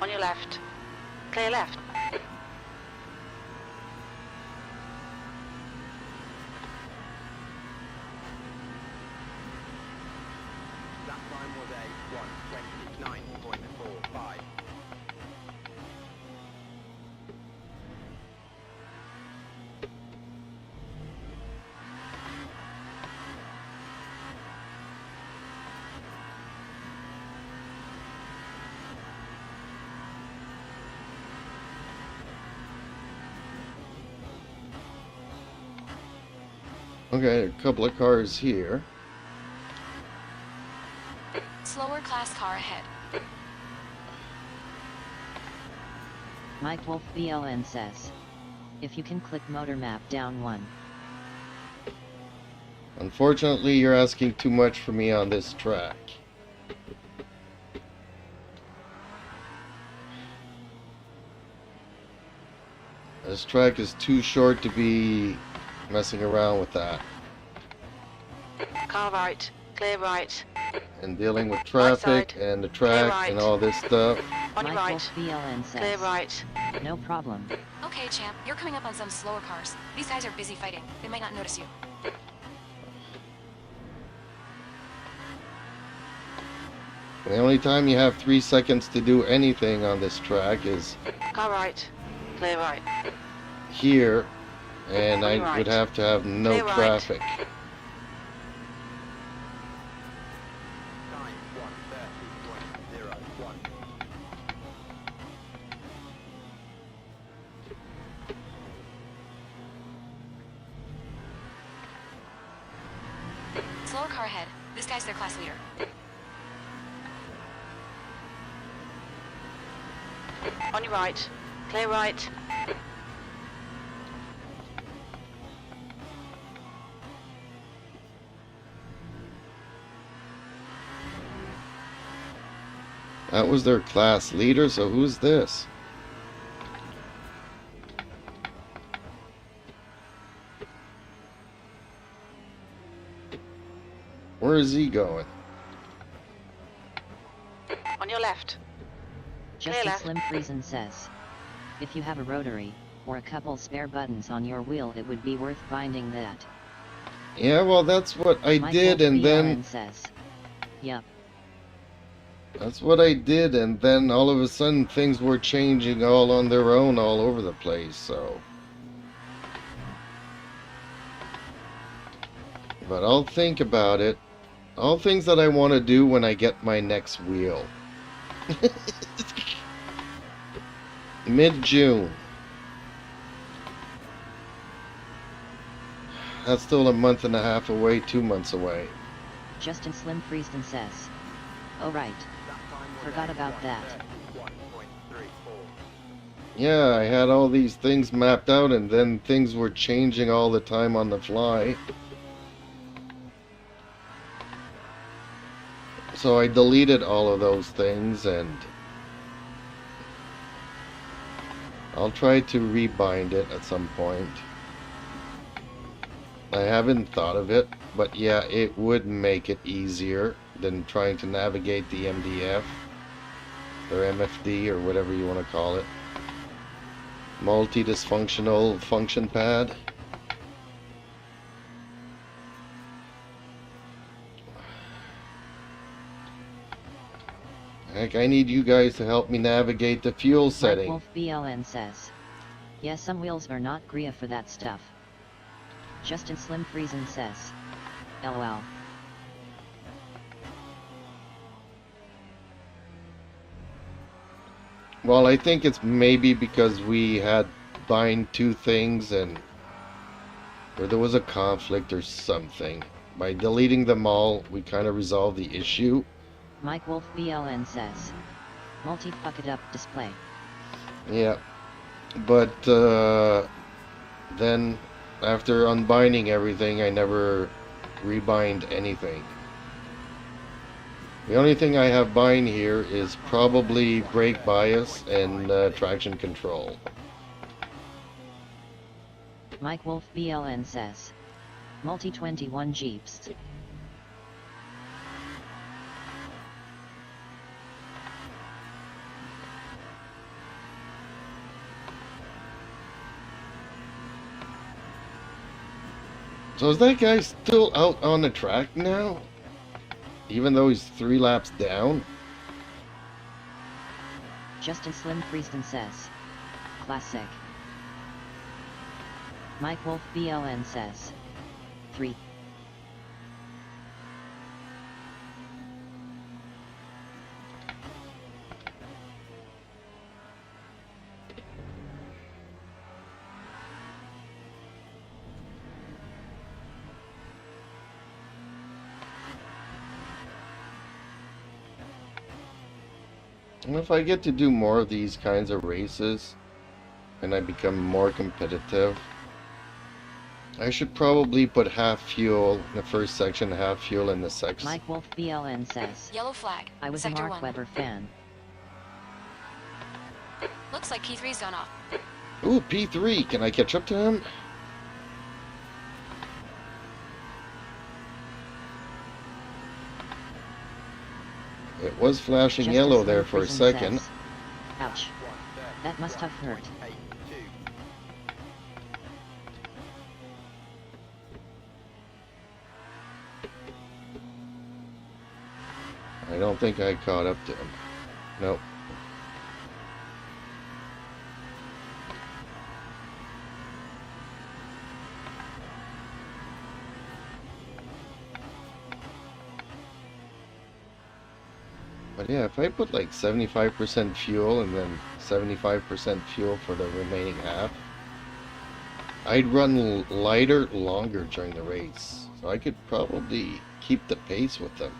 On your left. Clear left. That time was a 129.45. Okay, a couple of cars here. Slower class car ahead. Mike Wolf BLN says, if you can click motor map down 1. Unfortunately, you're asking too much for me on this track. This track is too short to be messing around with that. Car right. Clear right. And dealing with traffic side. and the track right. and all this stuff. On your Mike right. Wolf BLN Clear says, right. no problem. Okay, champ. You're coming up on some slower cars. These guys are busy fighting. They might not notice you. The only time you have 3 seconds to do anything on this track is Car right. Clear right. here And I Right. would have to have no Clear right. traffic. Time 1:30.01. Slower car ahead. This guy's their class leader. On your right. Clear right. That was their class leader, so who's this? Where is he going? On your left. Justin left. Slim Friesen says, if you have a rotary, or a couple spare buttons on your wheel, it would be worth binding that. Yeah, well, that's what I Mike did, Wolf and then BLN says, yup. that's what I did, and then all of a sudden things were changing all on their own all over the place, so. But I'll think about it. All things that I want to do when I get my next wheel. Mid-June. That's still a month and a half away, 2 months away. Justin Slim Friesen says, oh right, forgot about that. 1.34. Yeah, I had all these things mapped out, and then things were changing all the time on the fly. So I deleted all of those things, and I'll try to rebind it at some point. I haven't thought of it, but yeah, it would make it easier than trying to navigate the MDF or MFD or whatever you want to call it. Multi-dysfunctional function pad. Heck, I need you guys to help me navigate the fuel Mike setting. Wolf BLN says, yeah, some wheels are not GRIA for that stuff. Justin Slim Friesen says, LOL. Well, I think it's maybe because we had bind two things and or there was a conflict or something. By deleting them all, we kind of resolved the issue. Mike Wolf BLN says, multi-fuck it up display. Yeah. But then after unbinding everything, I never rebind anything. The only thing I have bind here is probably brake bias and traction control. Mike Wolf BLN says, multi-21 Jeeps. So is that guy still out on the track now? Even though he's 3 laps down? Justin Slim Friesen says, classic. Mike Wolf BLN says, 3. And if I get to do more of these kinds of races, and I become more competitive, I should probably put half fuel in the first section, half fuel in the section. Mike Wolf BLN says, Yellow flag. I was Sector a Mark 1. Webber fan. Looks like P3's gone off. Ooh, P3, can I catch up to him? It was flashing Justin yellow Slim there for a Friesen second. says, ouch. That must have hurt. 1:32. I don't think I caught up to him. Nope. But yeah, if I put like 75% fuel and then 75% fuel for the remaining half, I'd run lighter longer during the race. So I could probably keep the pace with them.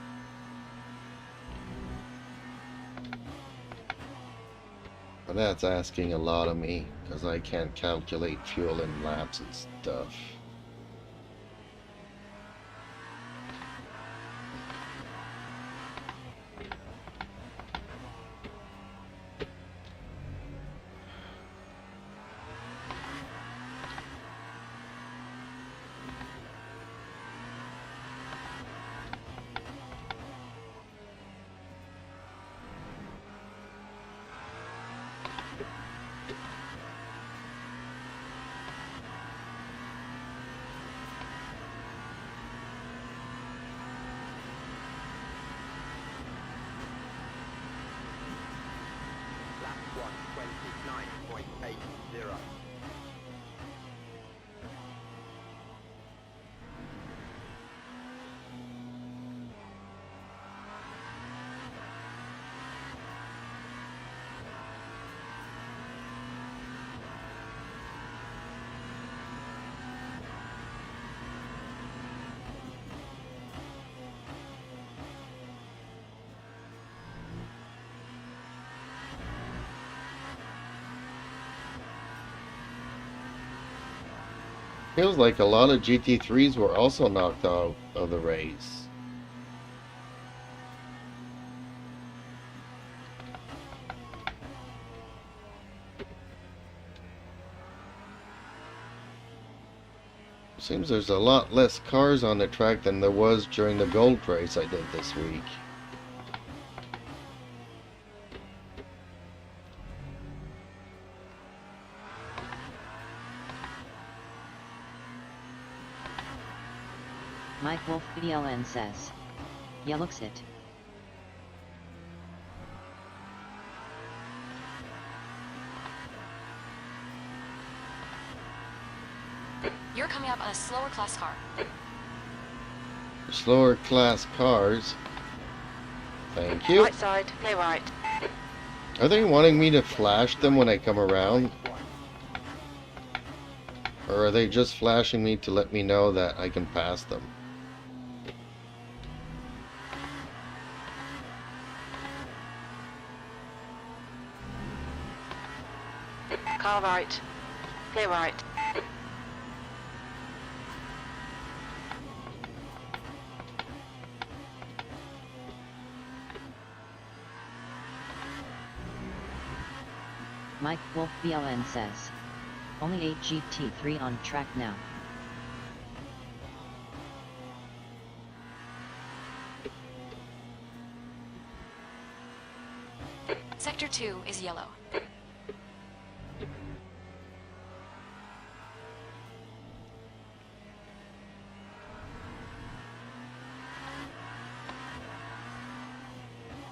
But that's asking a lot of me, because I can't calculate fuel in laps and stuff. Lap 1:29.80. Feels like a lot of GT3s were also knocked out of the race. Seems there's a lot less cars on the track than there was during the gold race I did this week. Mike Wolf BLN says. Yeah, looks it. You're coming up on a slower class car. Slower class cars. Thank you. Right side, clear right. Are they wanting me to flash them when I come around? Or are they just flashing me to let me know that I can pass them? Car right, clear right. Mike Wolf BLN says. Only 8 GT3 on track now. Sector 2 is yellow.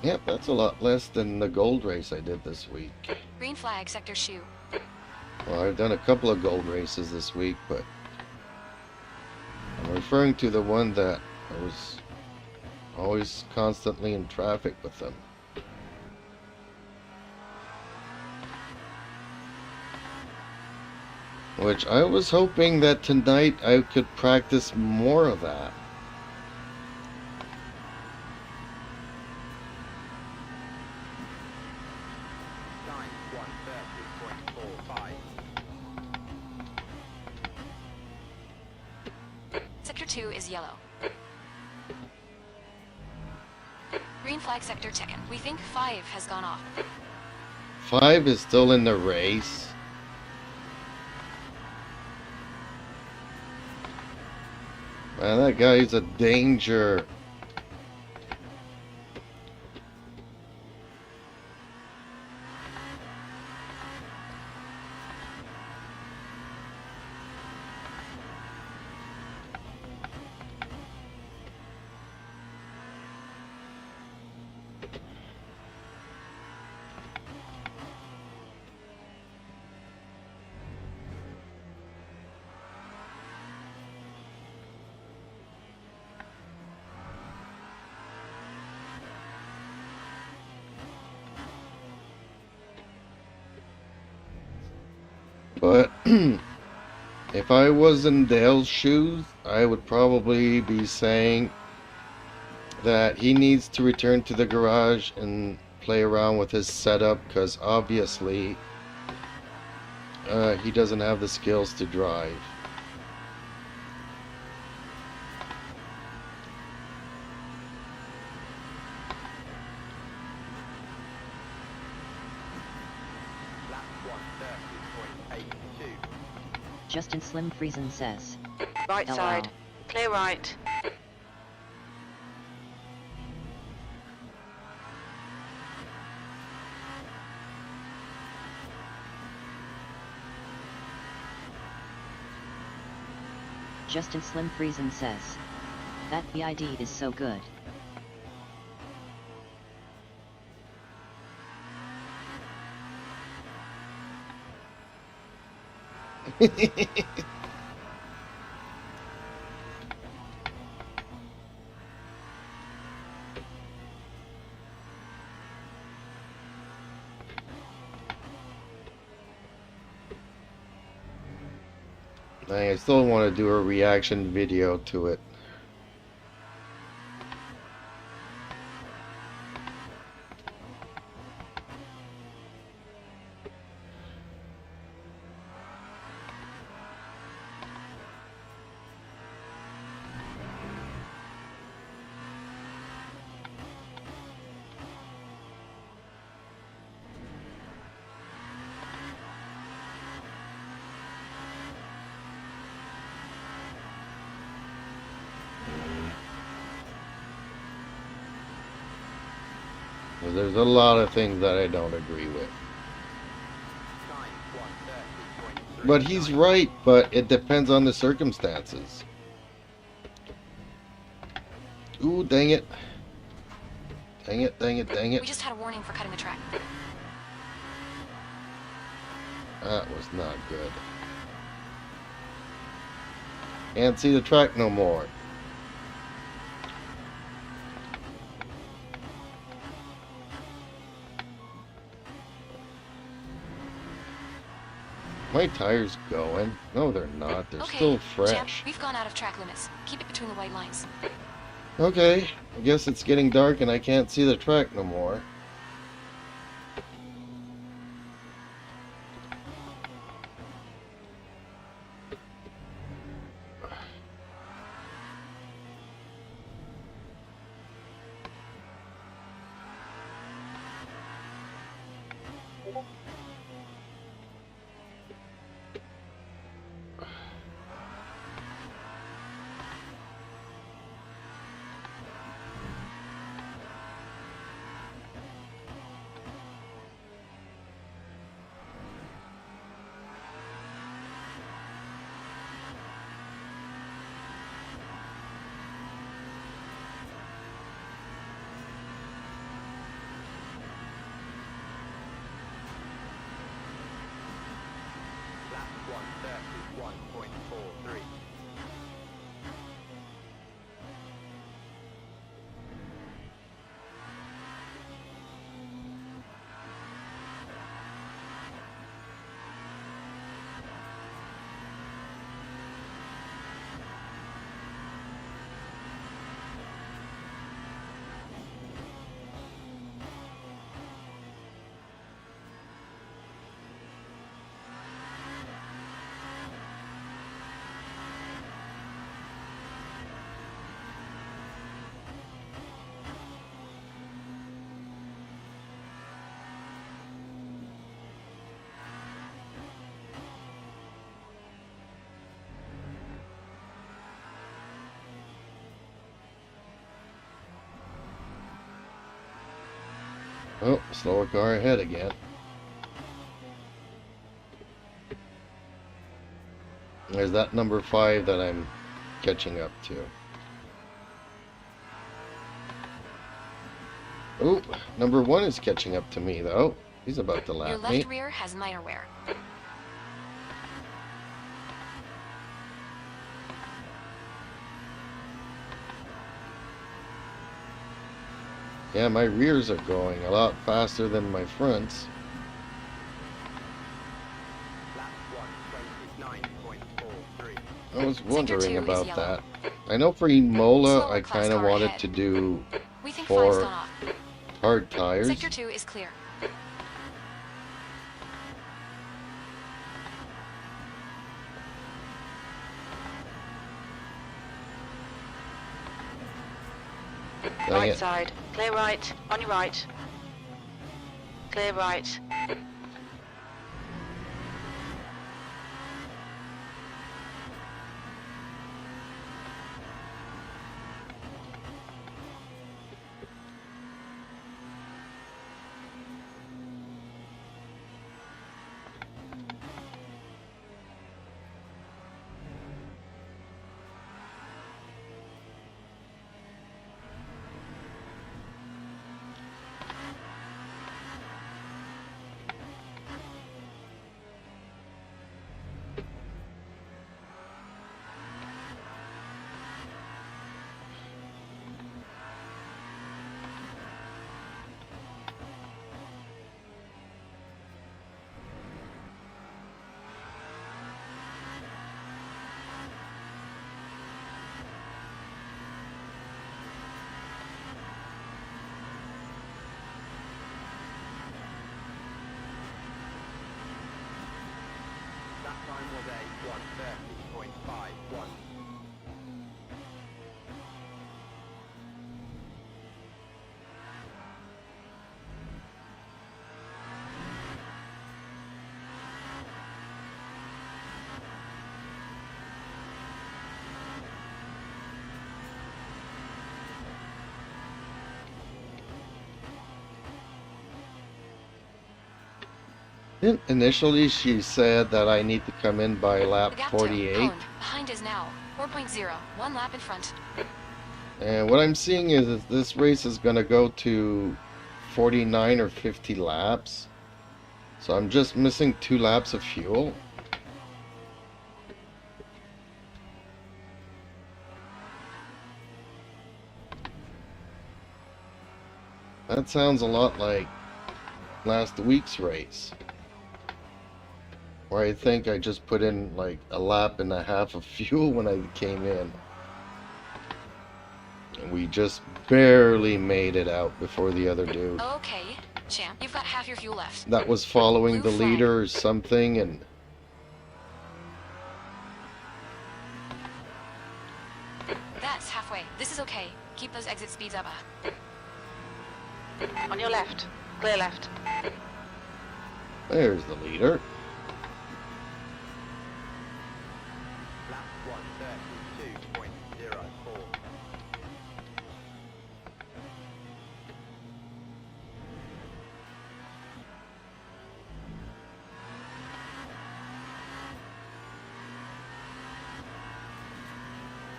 Yep, that's a lot less than the gold race I did this week. Green flag, sector shoe. Well, I've done a couple of gold races this week, but I'm referring to the one that I was always constantly in traffic with them. Which I was hoping that tonight I could practice more of that. Time 1:30.45. Sector 2 is yellow. Green flag, sector 10. We think 5 has gone off. 5 is still in the race. Man, that guy's a danger. But if I was in Dale's shoes, I would probably be saying that he needs to return to the garage and play around with his setup, because obviously he doesn't have the skills to drive. Lap 130.82. Justin Slim Friesen says. Right LL. side. Clear right. Justin Slim Friesen says. That BID is so good. I still want to do a reaction video to it. There's a lot of things that I don't agree with. Time 130.3. But he's right, but it depends on the circumstances. Ooh, dang it. Dang it, dang it, dang We it. just had a warning for cutting the track. That was not good. Can't see the track no more. My tires going? No, they're not. They're Okay, still champ, fresh. we've gone out of track limits. Keep it between the white lines. Okay, I guess it's getting dark and I can't see the track no more. Lap 131.43. Oh, slower car ahead again. There's that number 5 that I'm catching up to. Oh, number 1 is catching up to me though. He's about to Your lap left me. rear has miter wear. Yeah, my rears are going a lot faster than my fronts. Lap I was wondering Sector 2 is about yellow. that. I know for Imola, Slower I class kind of car wanted ahead. to do We think 5's 4 gone off. hard tires. Sector 2 is clear. Dang Right it. side. Clear right. On your right. Clear right. That time was a 1:30.51. Initially, she said that I need to come in by The lap gap to 48. Cone behind is now 4.0. 1 lap in front. And what I'm seeing is this race is going to go to 49 or 50 laps. So I'm just missing 2 laps of fuel. That sounds a lot like last week's race, where I think I just put in like a lap and a half of fuel when I came in. And we just barely made it out before the other dude. Okay, champ. You've got half your fuel left. That was following Blue the flag. leader or something, and That's halfway. This is okay. Keep those exit speeds up. On your left. Clear left. there's the leader. Lap 1:32.04.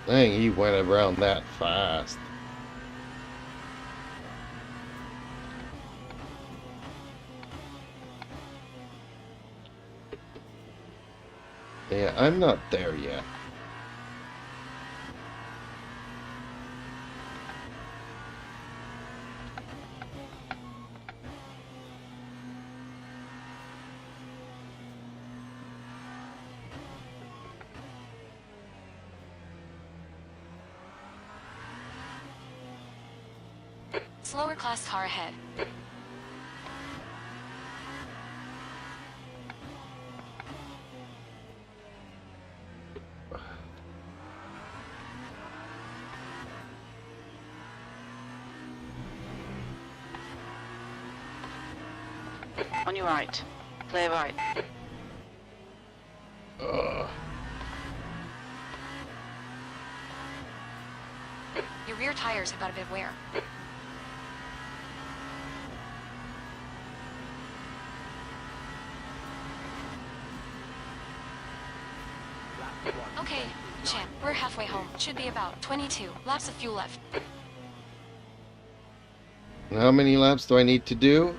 Dang, he went around that fast. Yeah, I'm not there yet. Slower class car ahead. On your right. Clear right. Ugh. Your rear tires have got a bit of wear. Lap 1. Okay, champ. We're halfway home. Should be about 22 laps of fuel left. And how many laps do I need to do?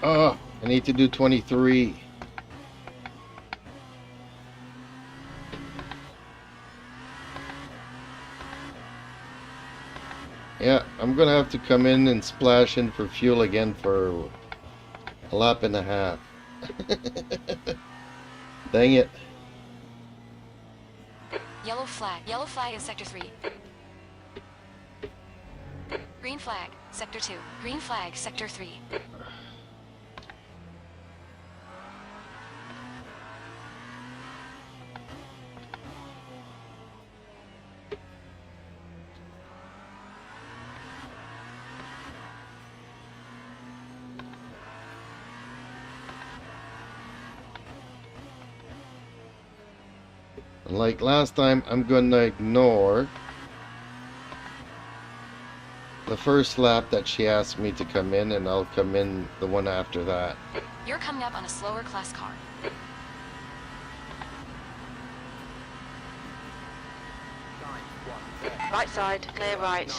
Oh, I need to do 23. I'm gonna have to come in and splash in for fuel again for a lap and a half. Dang it. Yellow flag. Yellow flag in Sector 3. Green flag, Sector 2. Green flag, Sector 3. Like last time, I'm gonna ignore the first lap that she asked me to come in, and I'll come in the one after that. You're coming up on a slower class car. Right side, clear right.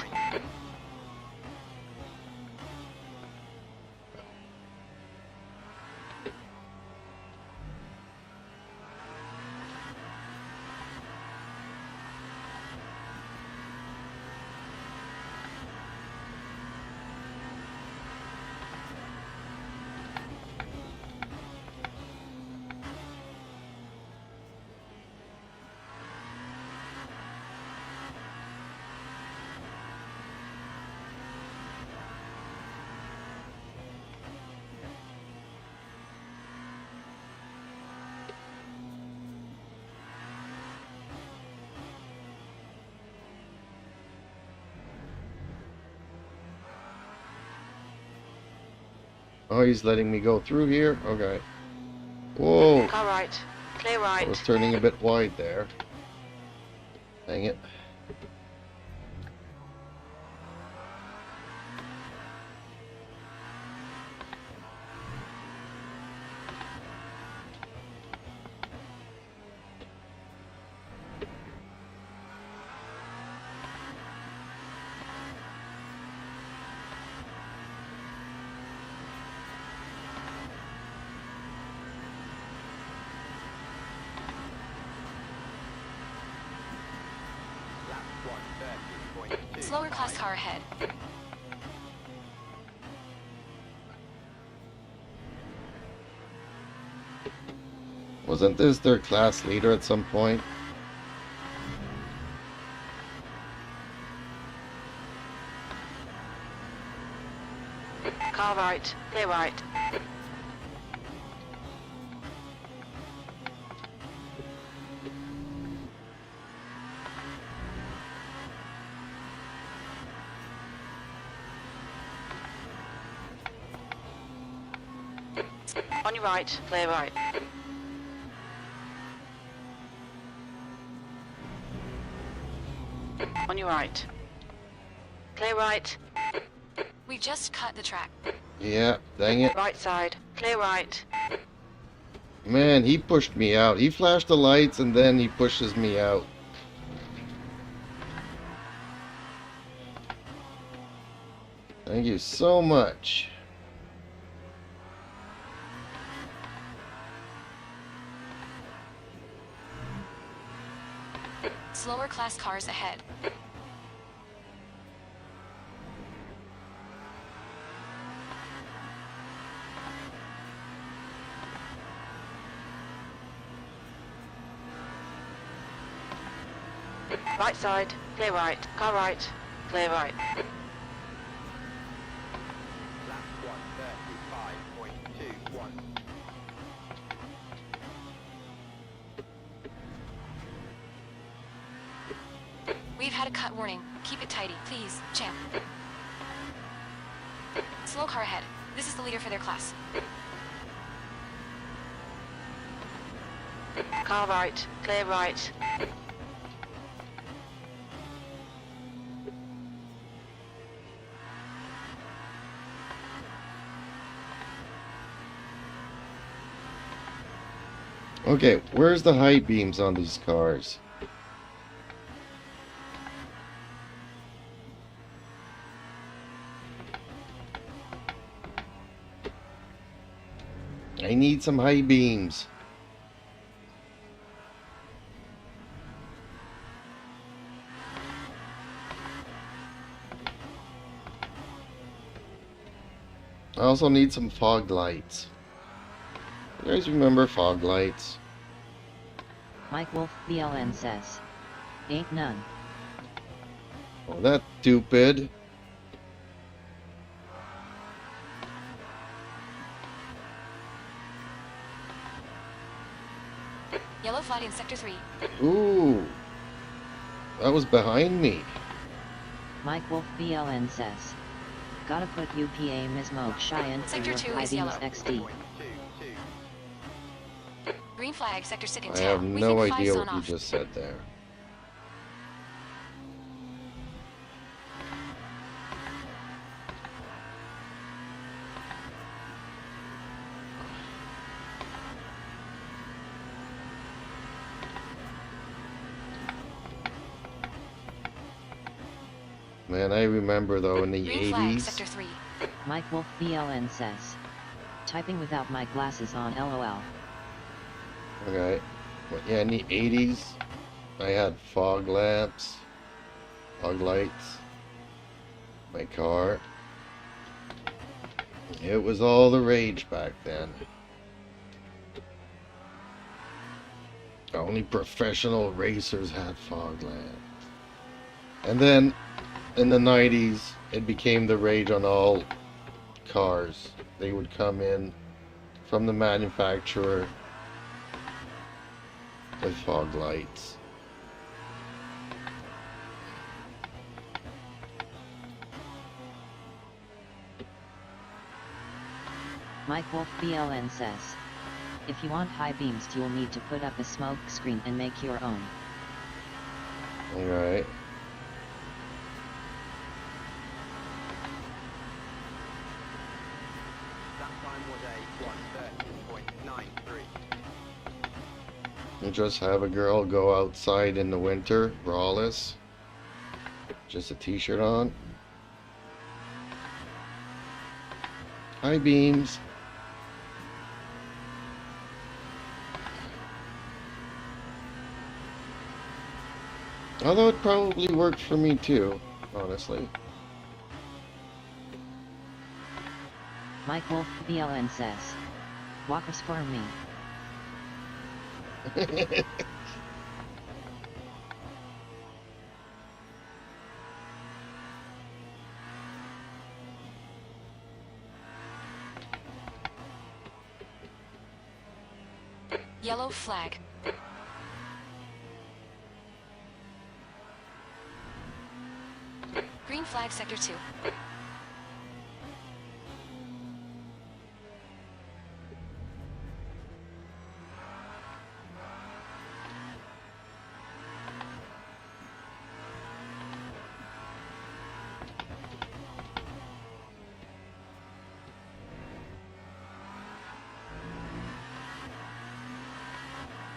Oh, he's letting me go through here? Okay. Whoa! Car right, clear I right. was turning a bit wide there. Dang it. Slower class car ahead. Wasn't this their class leader at some point? Car right, clear right. On your right, clear right. On your right. Clear right. We just cut the track. Yeah, dang it. Right side, clear right. Man, he pushed me out. He flashed the lights and then he pushes me out. Thank you so much. Slower class cars ahead. Right side, clear right. Car right, clear right. Lap 1:35.21. We've had a cut warning. Keep it tidy, please, champ. Slow car ahead. This is the leader for their class. Car right, clear right. Okay, where's the high beams on these cars? I need some high beams. I also need some fog lights. You guys remember fog lights? Mike Wolf BLN says. Ain't none. Oh, that's stupid. Yellow flag in Sector 3. Ooh. That was behind me. Mike Wolf BLN says. Gotta put UPA Mismo Cheyenne for Sector your 2 high is beams yellow. XD. Green flag, Sector 6 and I 10. have We no think 5's idea on what you off. just said there. Man, I remember though in the Green flag, 80s. Sector 3. Mike Wolf BLN says. Typing without my glasses on LOL. Okay. But yeah, in the 80s, I had fog lamps, fog lights, my car. It was all the rage back then. Only professional racers had fog lamps. And then in the 90s, it became the rage on all cars. They would come in from the manufacturer with fog lights. Mike Wolf BLN says. If you want high beams, you'll need to put up a smoke screen and make your own. Alright. That time was a 1:30.93. You just have a girl go outside in the winter, braless, just a t-shirt on. High beams. Although it probably worked for me too, honestly. Mike Wolf BLN says. Walkers for me. Yellow flag. Green flag, Sector 2.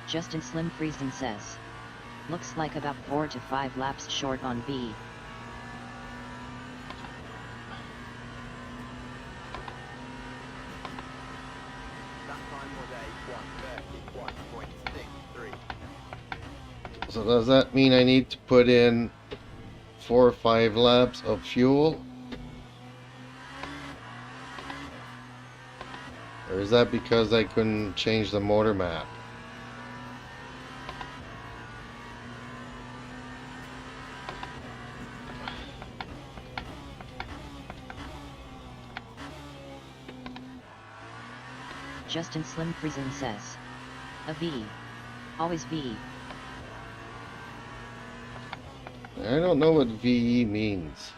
Justin Slim Friesen says. Looks like about 4 to 5 laps short on B. That time was a 1:31.63. So does that mean I need to put in 4 or 5 laps of fuel? Or is that because I couldn't change the motor map? Justin Slim Friesen says. A V. Always V. I don't know what VE means.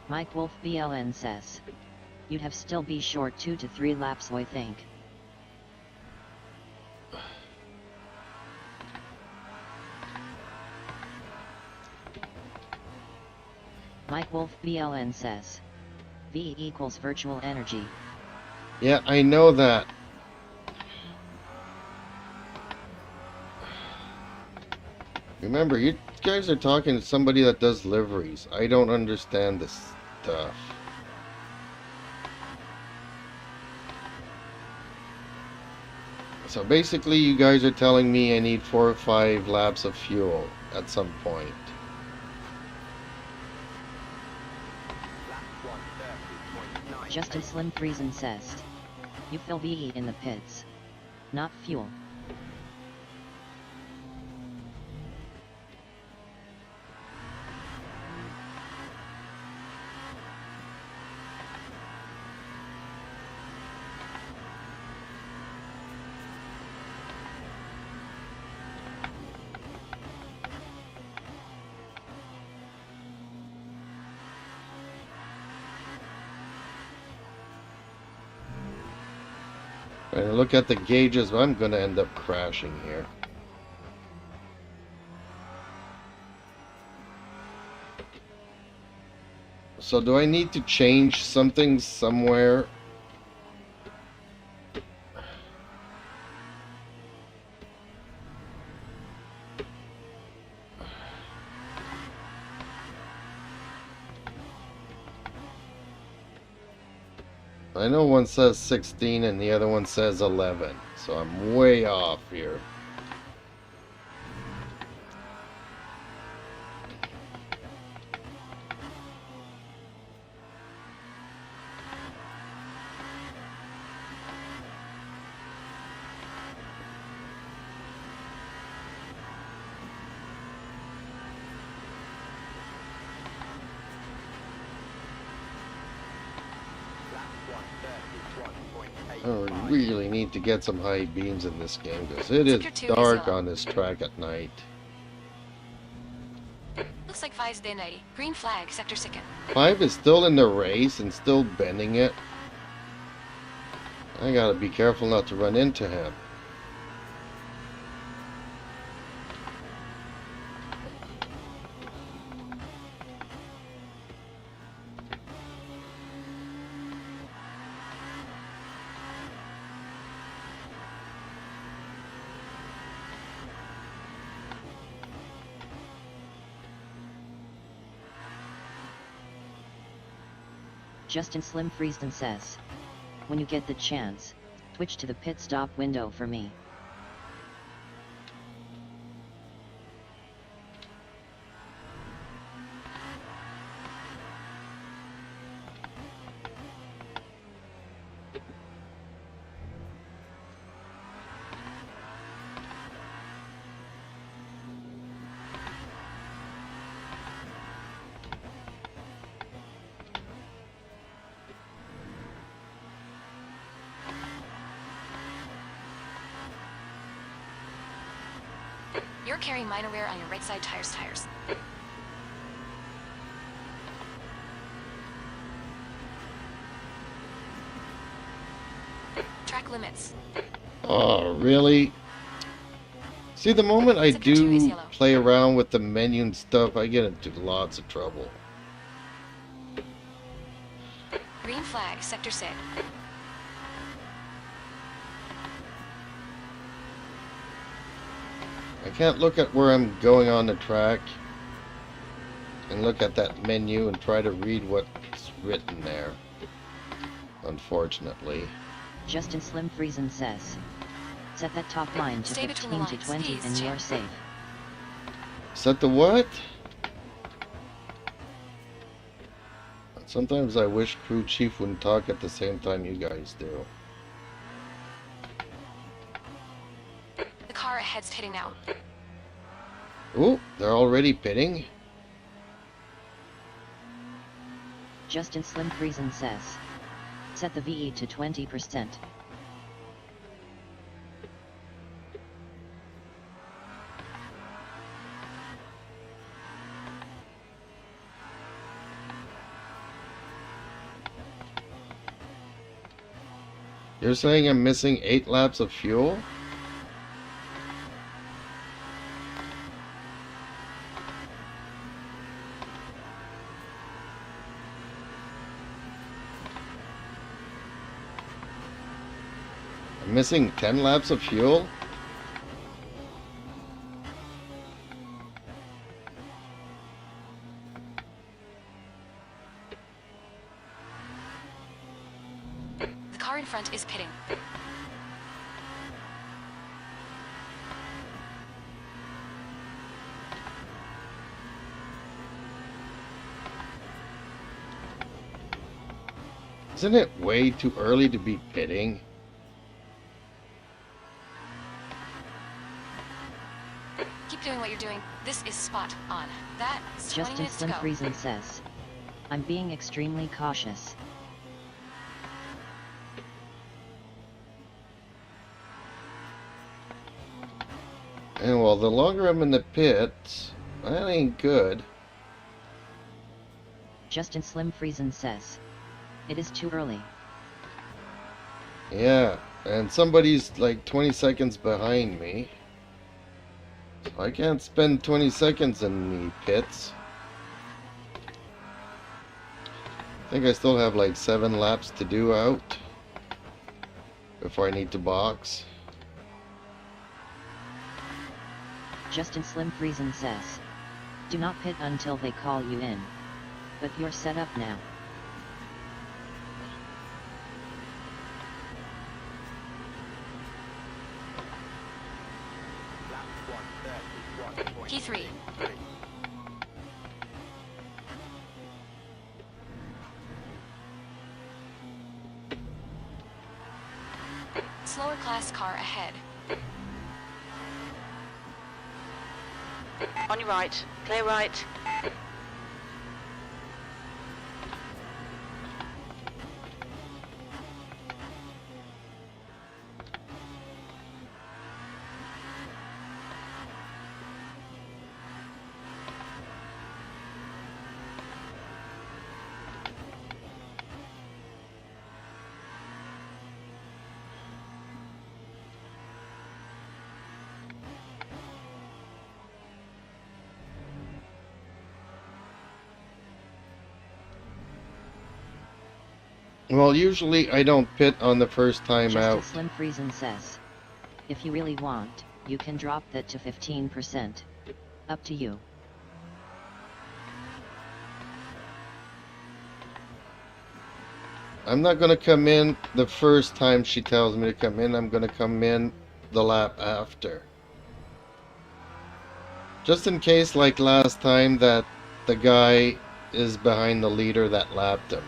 Mike Wolf BLN says. You'd have still be short 2 to 3 laps, I think. Mike Wolf BLN says. V equals virtual energy. Yeah, I know that. Remember, you guys are talking to somebody that does liveries. I don't understand this stuff. So basically, you guys are telling me I need 4 or 5 laps of fuel at some point. Justin Slim Friesen says. You fill VE in the pits. Not fuel. When I look at the gauges, I'm gonna end up crashing here. So do I need to change something somewhere? I know one says 16 and the other one says 11, so I'm way off here. I really need to get some high beams in this game because it is Sector 2 is dark yellow. on this track at night. Looks like 5's day 90. Green flag, sector 2nd. 5 is still in the race and still bending it. I gotta be careful not to run into him. Justin Slim Friesen says. When you get the chance, switch to the pit stop window for me. You're carrying minor wear on your right side tires. Track limits. Oh, really? See, the moment I Sector 2 is do yellow. play around with the menu and stuff, I get into lots of trouble. Green flag, sector 6. I can't look at where I'm going on the track and look at that menu and try to read what's written there, unfortunately. Justin Slim Friesen says. Set that top line to Stay between the 15 to lines, 20 please, and you're champ. safe. Set the what? Sometimes I wish crew chief wouldn't talk at the same time you guys do. The car ahead's pitting now. Ooh, they're already pitting? Justin Slim Friesen says. Set the VE to 20%. You're saying I'm missing 8 laps of fuel? I'm missing 10 laps of fuel? The car in front is pitting. Isn't it way too early to be pitting? Keep doing what you're doing. This is spot on. That's 20 Justin minutes to Slim go. Friesen says, I'm being extremely cautious. And well, the longer I'm in the pit, that ain't good. Justin Slim Friesen says, it is too early. Yeah, and somebody's like 20 seconds behind me. So I can't spend 20 seconds in the pits. I think I still have like 7 laps to do out before I need to box. Justin Slim Friesen says, do not pit until they call you in. But you're set up now. Lap 1:31.3. P3. Slower class car ahead. On your right. Clear right. Well, usually I don't pit on the first time Justin out. Slim Friesen says, if you really want, you can drop that to 15%. Up to you. I'm not gonna come in the first time she tells me to come in. I'm gonna come in the lap after. Just in case, like last time, that the guy is behind the leader that lapped him.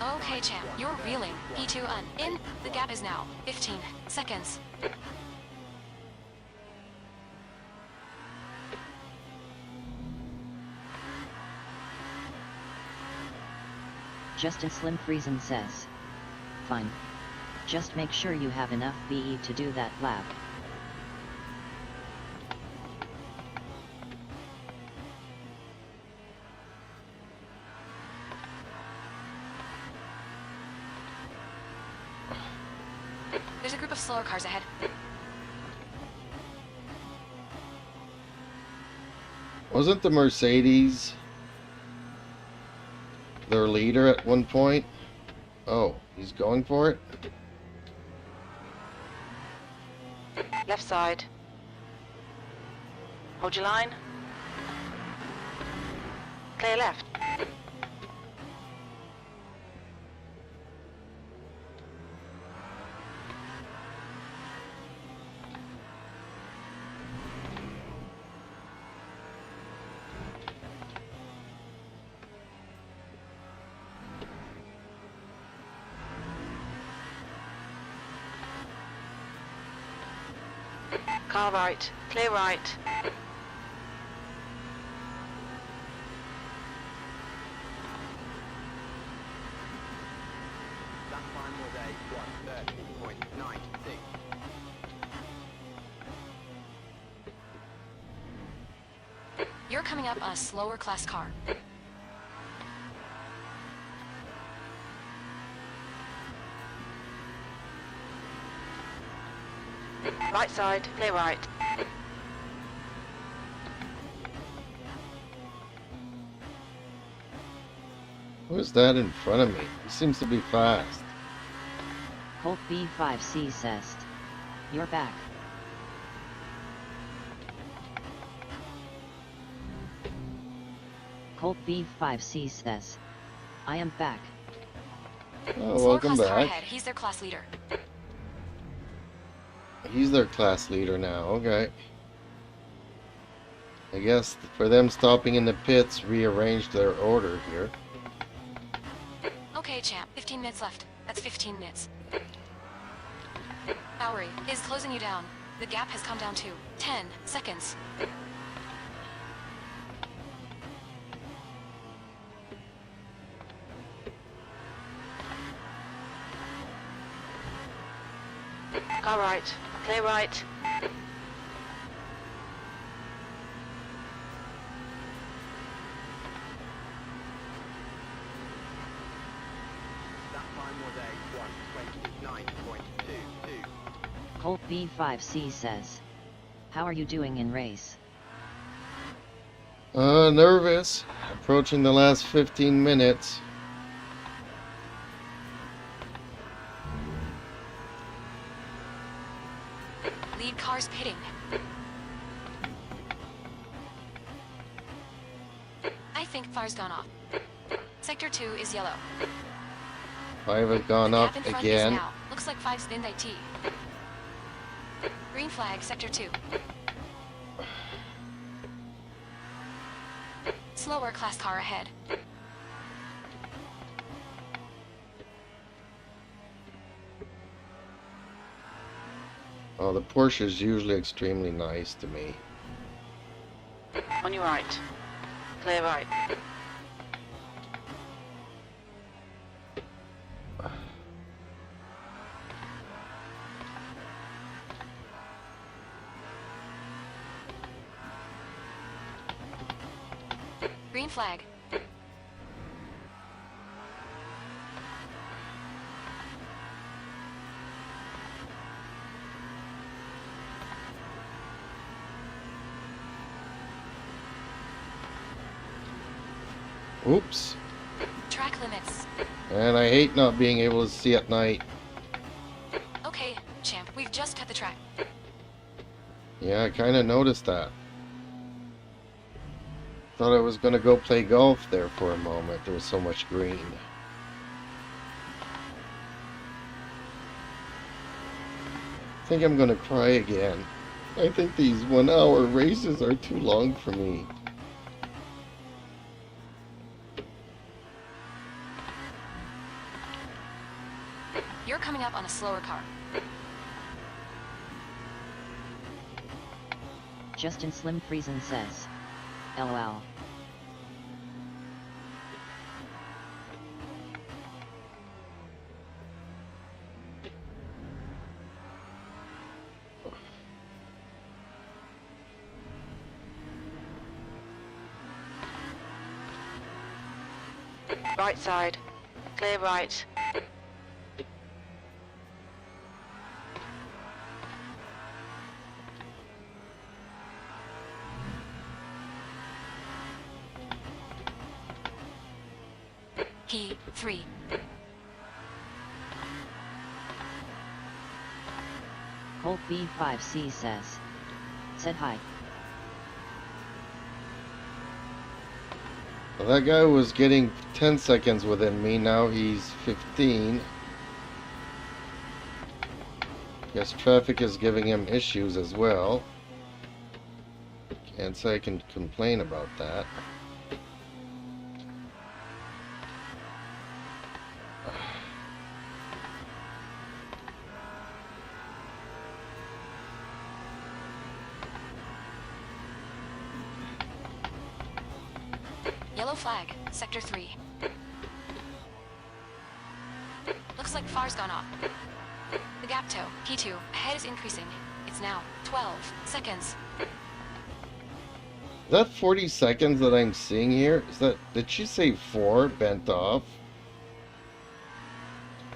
Okay, champ. You're reeling. P2 on. In. The gap is now 15 seconds. Justin Slim Friesen says, fine. Just make sure you have enough BE to do that lap. There's a group of slower cars ahead. Wasn't the Mercedes their leader at one point? Oh, he's going for it? Left side. Hold your line. Clear left. Car right. Clear right. Lap time was a 1:30.96. You're coming up on a slower class car. Right side. Clear right. Who's that in front of me? He seems to be fast. Colt B5C says, you're back. Colt B5C says, I am back. Oh, Slower welcome class car back. ahead. He's their class leader. He's their class leader now, okay. I guess for them stopping in the pits rearranged their order here. Okay, champ. 15 minutes left. That's 15 minutes. Bowery is closing you down. The gap has come down to 10 seconds. Car right. Clear right. That time was a 1:29.22. Colt B5C says, how are you doing in race? Nervous. Approaching the last 15 minutes. Lead cars pitting. I think fire's gone off. Sector 2 is yellow. 5 have gone The off gap in front again. is now. Looks like 5's thinned IT. Green flag, sector 2. Slower class car ahead. Oh, the Porsche is usually extremely nice to me. On your right. Clear right. Green flag. Oops. Track limits. And I hate not being able to see at night. Okay, champ, we've just cut the track. Yeah, I kind of noticed that. Thought I was going to go play golf there for a moment. There was so much green. I think I'm going to cry again. I think these 1 hour races are too long for me. You're coming up on a slower car. Justin Slim Friesen says, LOL. Right side. Clear right. P3. Colt B5C said hi. Well, that guy was getting 10 seconds within me. Now he's 15. Guess traffic is giving him issues as well. Can't say I can complain about that. Yellow flag, sector 3. Looks like fire's gone off. The gap toe, P2, ahead is increasing. It's now 12 seconds. Is that 40 seconds that I'm seeing here? Is that, did she say 4 bent off?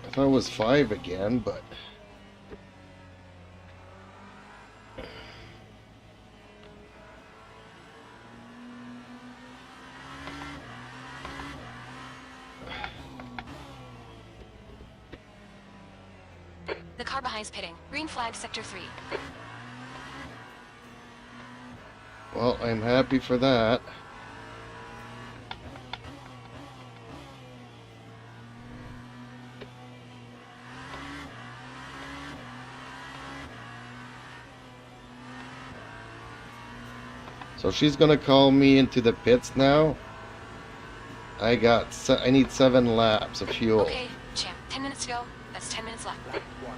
I thought it was 5 again, but The car behind's pitting. Green flag, sector 3. well, I'm happy for that. So she's gonna call me into the pits now. I need 7 laps of fuel. Okay, champ. 10 minutes to go. That's 10 minutes left. Lap 1:30.74.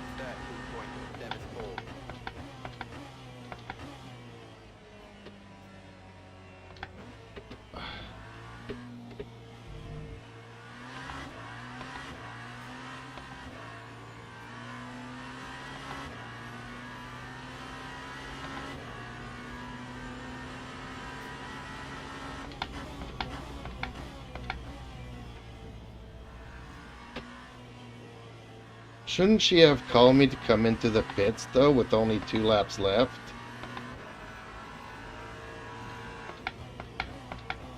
Shouldn't she have called me to come into the pits though, with only 2 laps left?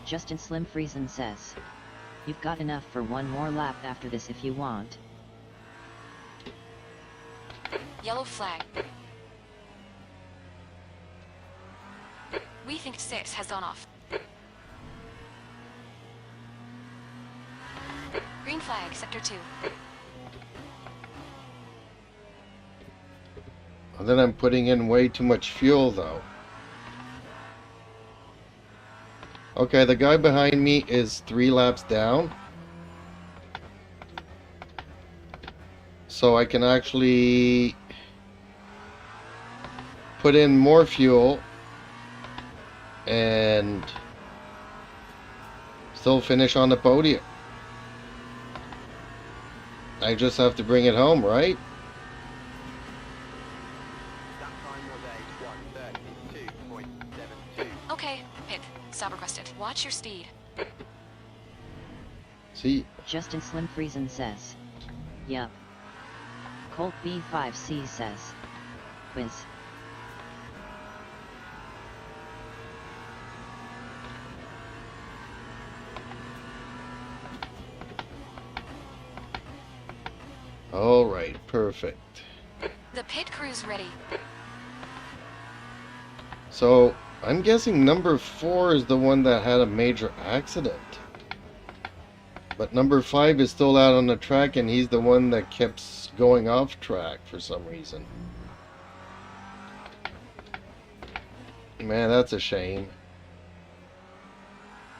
Justin Slim Friesen says, you've got enough for one more lap after this if you want. Yellow flag. We think 6 has gone off. Green flag, sector 2. And then I'm putting in way too much fuel though. Okay, the guy behind me is 3 laps down. So I can actually put in more fuel and still finish on the podium. I just have to bring it home, right? That time was a 1:32.72. Okay, pit. Stop requested. Watch your speed. See, Justin Slim Friesen says, yup. Colt B5C says, quiz. alright, perfect. The pit crew's ready. So, I'm guessing number 4 is the one that had a major accident. But number 5 is still out on the track and he's the one that kept going off track for some reason. Man, that's a shame.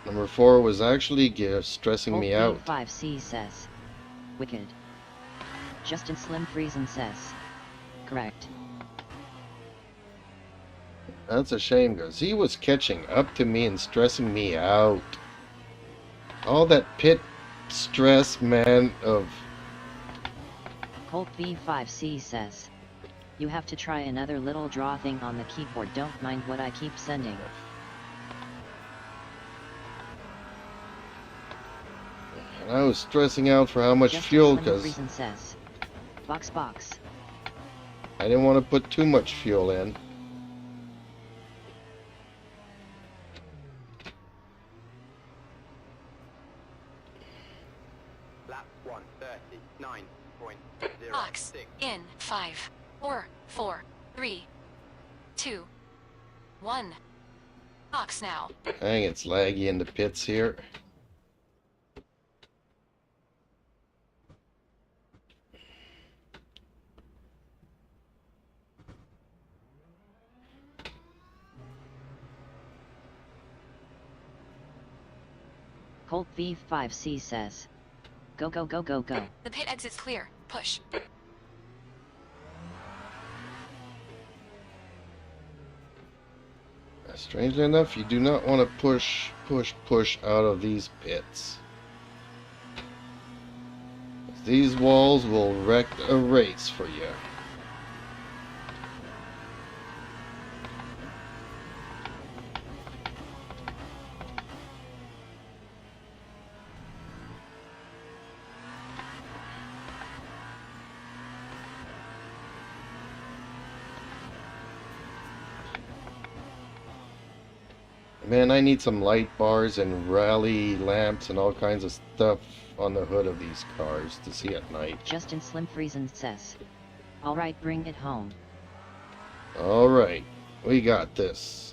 Number 4 was actually stressing Colt me out. B5C says, wicked. Justin Slim Friesen says, correct. That's a shame because he was catching up to me and stressing me out. All that pit stress, man, of... Colt B5C says, you have to try another little draw thing on the keyboard, don't mind what I keep sending. And I was stressing out for how much Justin fuel Slim because Friesen says, box. I didn't want to put too much fuel in. Lap 1:39.06. Box. In 5, 4, 4, 3, 2, 1. Box now. Dang, it's laggy in the pits here. Colt V5C says, go. The pit exit's clear. Push. Strangely enough, you do not want to push out of these pits. These walls will wreck a race for you. Man, I need some light bars and rally lamps and all kinds of stuff on the hood of these cars to see at night. Justin Slim Friesen says, alright, bring it home. Alright, we got this.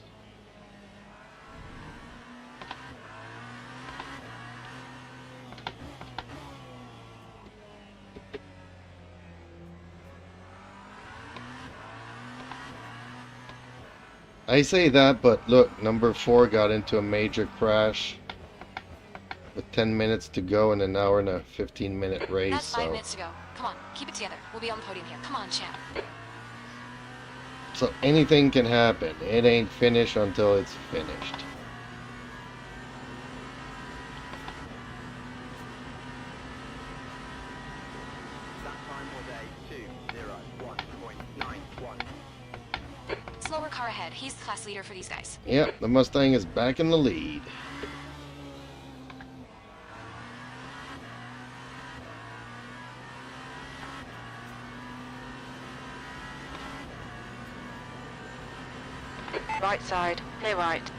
I say that, but look, number 4 got into a major crash with 10 minutes to go and an hour and a 15-minute race. That's 5 So, minutes to go. Come on, keep it together. We'll be on the podium here. Come on, champ. so anything can happen. It ain't finished until it's finished. That time was a 2:01.91. Slower car ahead. He's the class leader for these guys. Yep, the Mustang is back in the lead. Right side, clear right.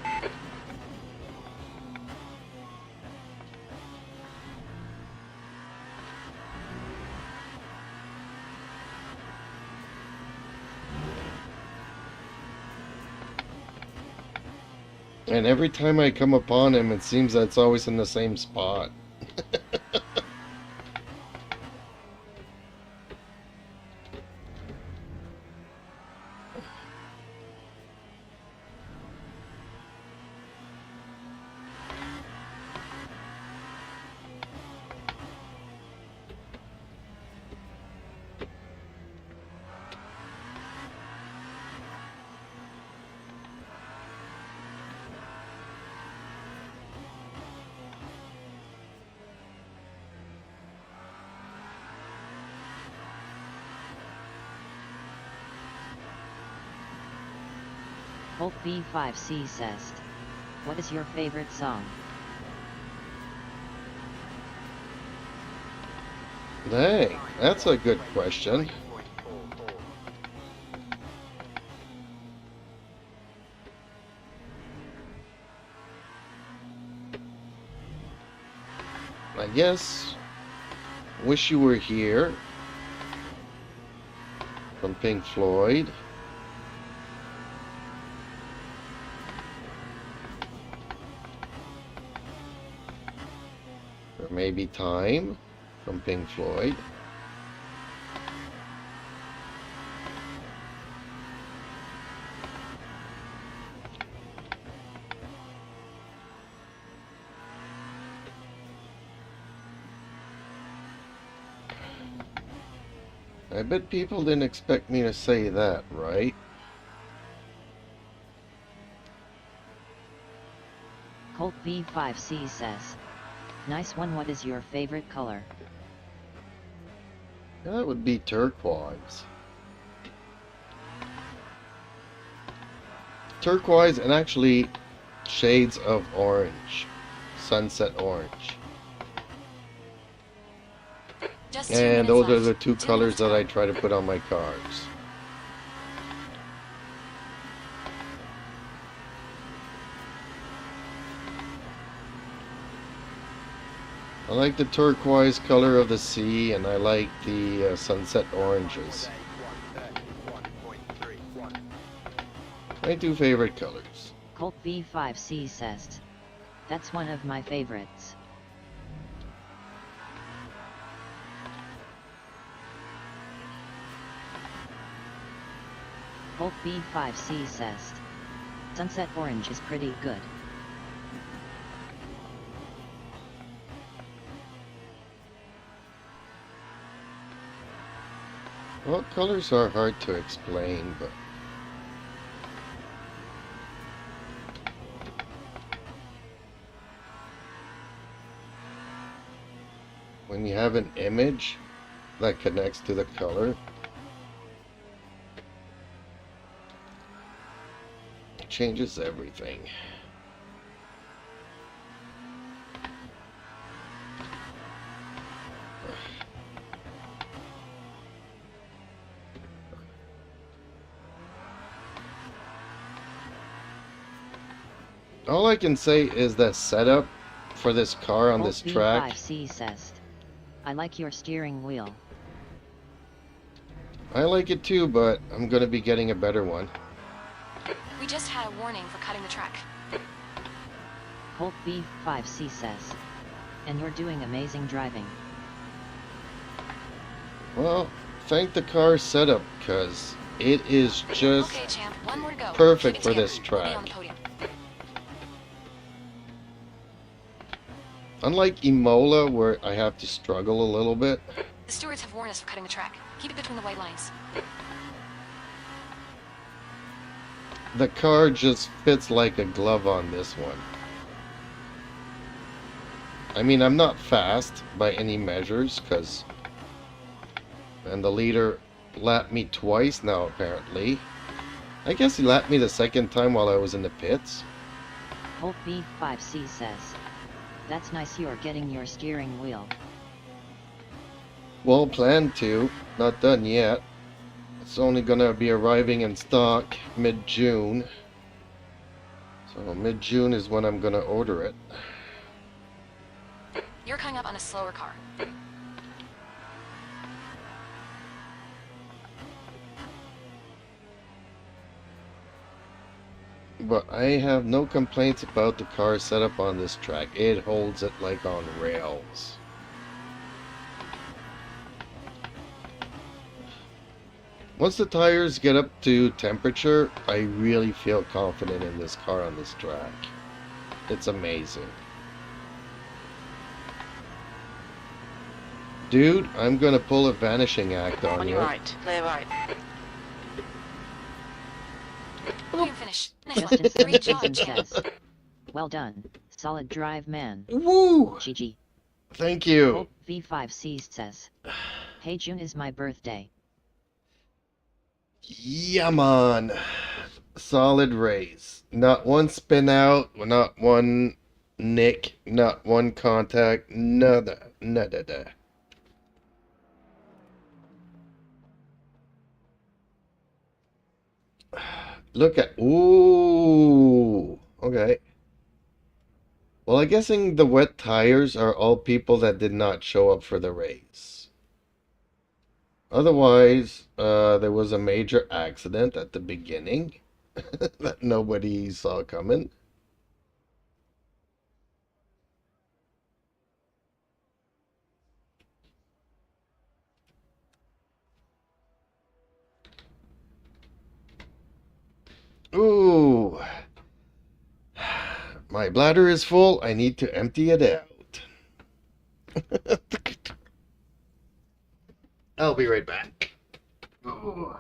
And every time I come upon him, it seems that it's always in the same spot. Holt B5C says, what is your favorite song? Dang, that's a good question. I guess Wish You Were Here from Pink Floyd. Or maybe Time from Pink Floyd. I bet people didn't expect me to say that, right? Colt B5C says, nice one. What is your favorite color? That would be turquoise. Turquoise and actually shades of orange. Sunset orange. Just 2 And minutes those are left. the two 2 colors minutes that to I go. try to put on my cars. I like the turquoise color of the sea, and I like the sunset oranges. My two favorite colors. Colt B5C says, that's one of my favorites. Colt B5C says, sunset orange is pretty good. Well, colors are hard to explain, but when you have an image that connects to the color, it changes everything. All I can say is that setup for this car on this Colt track, B5C says, I like your steering wheel. I like it too, but I'm gonna be getting a better one. We just had a warning for cutting the track. Colt B5C says, and you're doing amazing driving. Well, thank the car setup, because It is just Okay, champ. One more to go. perfect Keep it for together. this We'll be on track. the podium. Unlike Imola, where I have to struggle a little bit, The stewards have warned us for cutting the track. Keep it between the white lines. the car just fits like a glove on this one. I mean, I'm not fast by any measures, and the leader lapped me twice now, apparently. I guess he lapped me the second time while I was in the pits. Holt B5C says, "That's nice you're getting your steering wheel." Well, planned to. Not done yet. It's only gonna be arriving in stock mid-June. So mid-June is when I'm gonna order it. You're coming up on a slower car. But I have no complaints about the car setup on this track. It holds it like on rails. Once the tires get up to temperature, I really feel confident in this car on this track. It's amazing. Dude, I'm gonna pull a vanishing act on On you. your right. Clear right. Podium finish. Nice one. Justin Great job, Friesen champ. says, "Well done. Solid drive, man." Woo! GG. Thank you. Holt V5C says, "Hey, June is my birthday." Yeah, man. Solid race. Not one spin out, not one nick, not one contact, nada, nada. Look at, ooh, okay. Well, I'm guessing the wet tires are all people that did not show up for the race. Otherwise, there was a major accident at the beginning that nobody saw coming. Ooh. My bladder is full. I need to empty it out. I'll be right back. Ooh.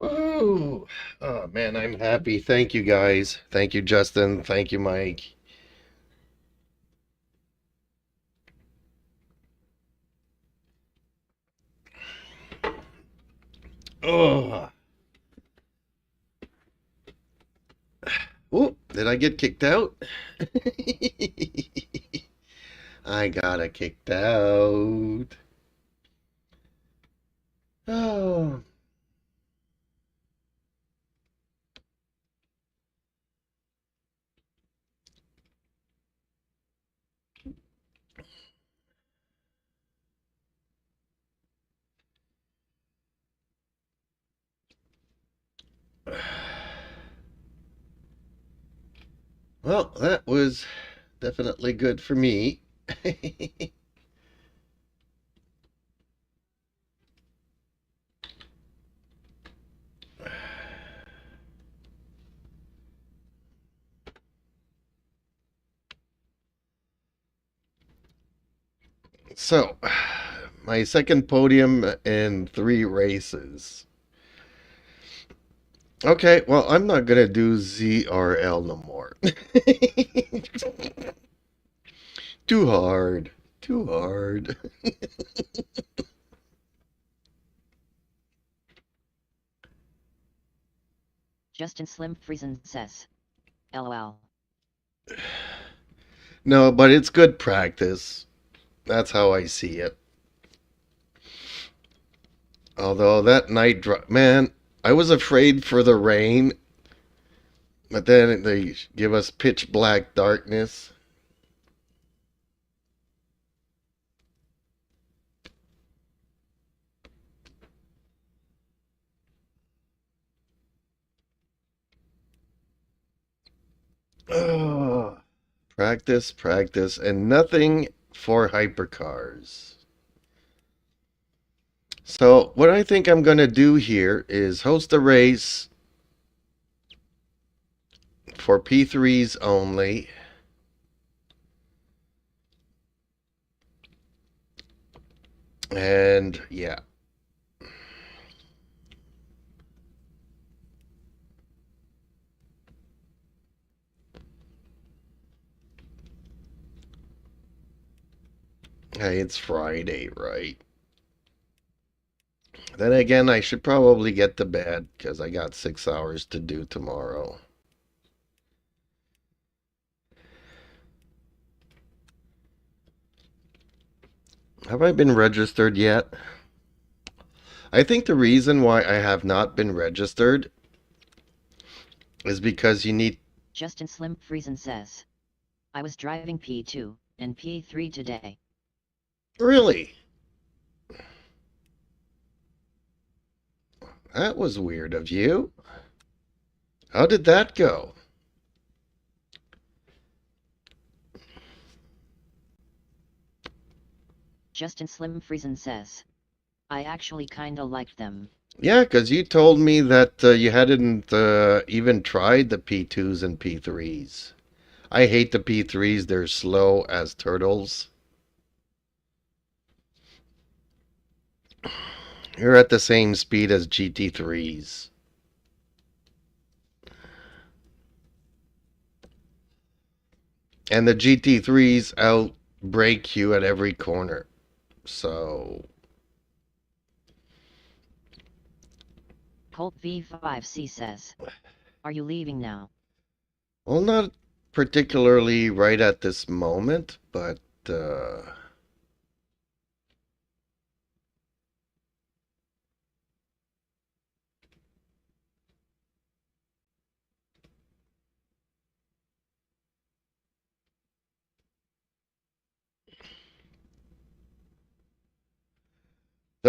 Ooh. Oh man, I'm happy. Thank you guys. Thank you, Justin. Thank you, Mike. Oh. Oh, did I get kicked out? I got kicked out. Oh. Well, that was definitely good for me. So, my second podium in 3 races. Okay, well, I'm not gonna do ZRL no more. Too hard. Too hard. Justin Slim Friesen says. LOL. No, but it's good practice. That's how I see it. Although that night, man, I was afraid for the rain, but then they give us pitch black darkness. Oh, practice, practice, and nothing for hypercars. So what I think I'm going to do here is host a race for P3s only. And yeah. Hey, it's Friday, right? Then again, I should probably get to bed because I got 6 hours to do tomorrow. Have I been registered yet? I think the reason why I have not been registered is because you need... Justin Slim Friesen says. I was driving P2 and P3 today. Really? That was weird of you. How did that go? Justin Slim Friesen says. I actually kinda liked them. Yeah, because you told me that you hadn't even tried the P2s and P3s. I hate the P3s. They're slow as turtles. You're at the same speed as GT3s. And the GT3s outbrake you at every corner. So... Colt V5C says. Are you leaving now? Well, not particularly right at this moment, but... the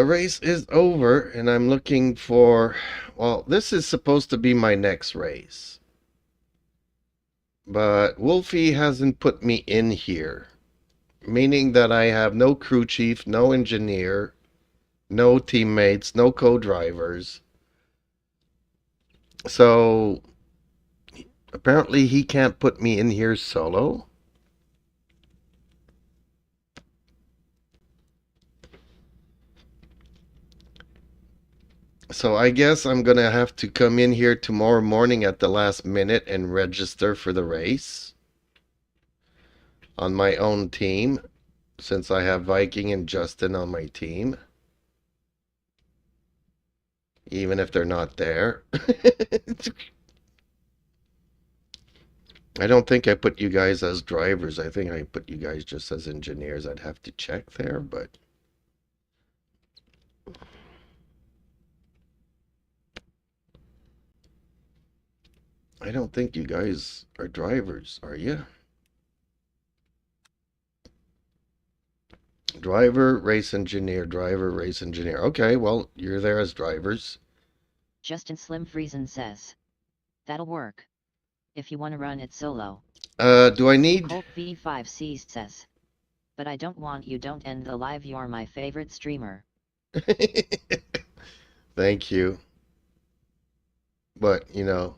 race is over, and I'm looking for... Well, this is supposed to be my next race. But Wolfie hasn't put me in here. Meaning that I have no crew chief, no engineer, no teammates, no co-drivers. So, apparently he can't put me in here solo. So I guess I'm going to have to come in here tomorrow morning at the last minute and register for the race on my own team, since I have Viking and Justin on my team. Even if they're not there. I don't think I put you guys as drivers. I think I put you guys just as engineers. I'd have to check there, but... I don't think you guys are drivers, are you? Driver, race engineer, driver, race engineer. Okay, well, you're there as drivers. Justin Slim Friesen says. That'll work. If you want to run it solo. Do I need... Colt V5C says. But I don't want you don't end the live, you're my favorite streamer. Thank you. But, you know,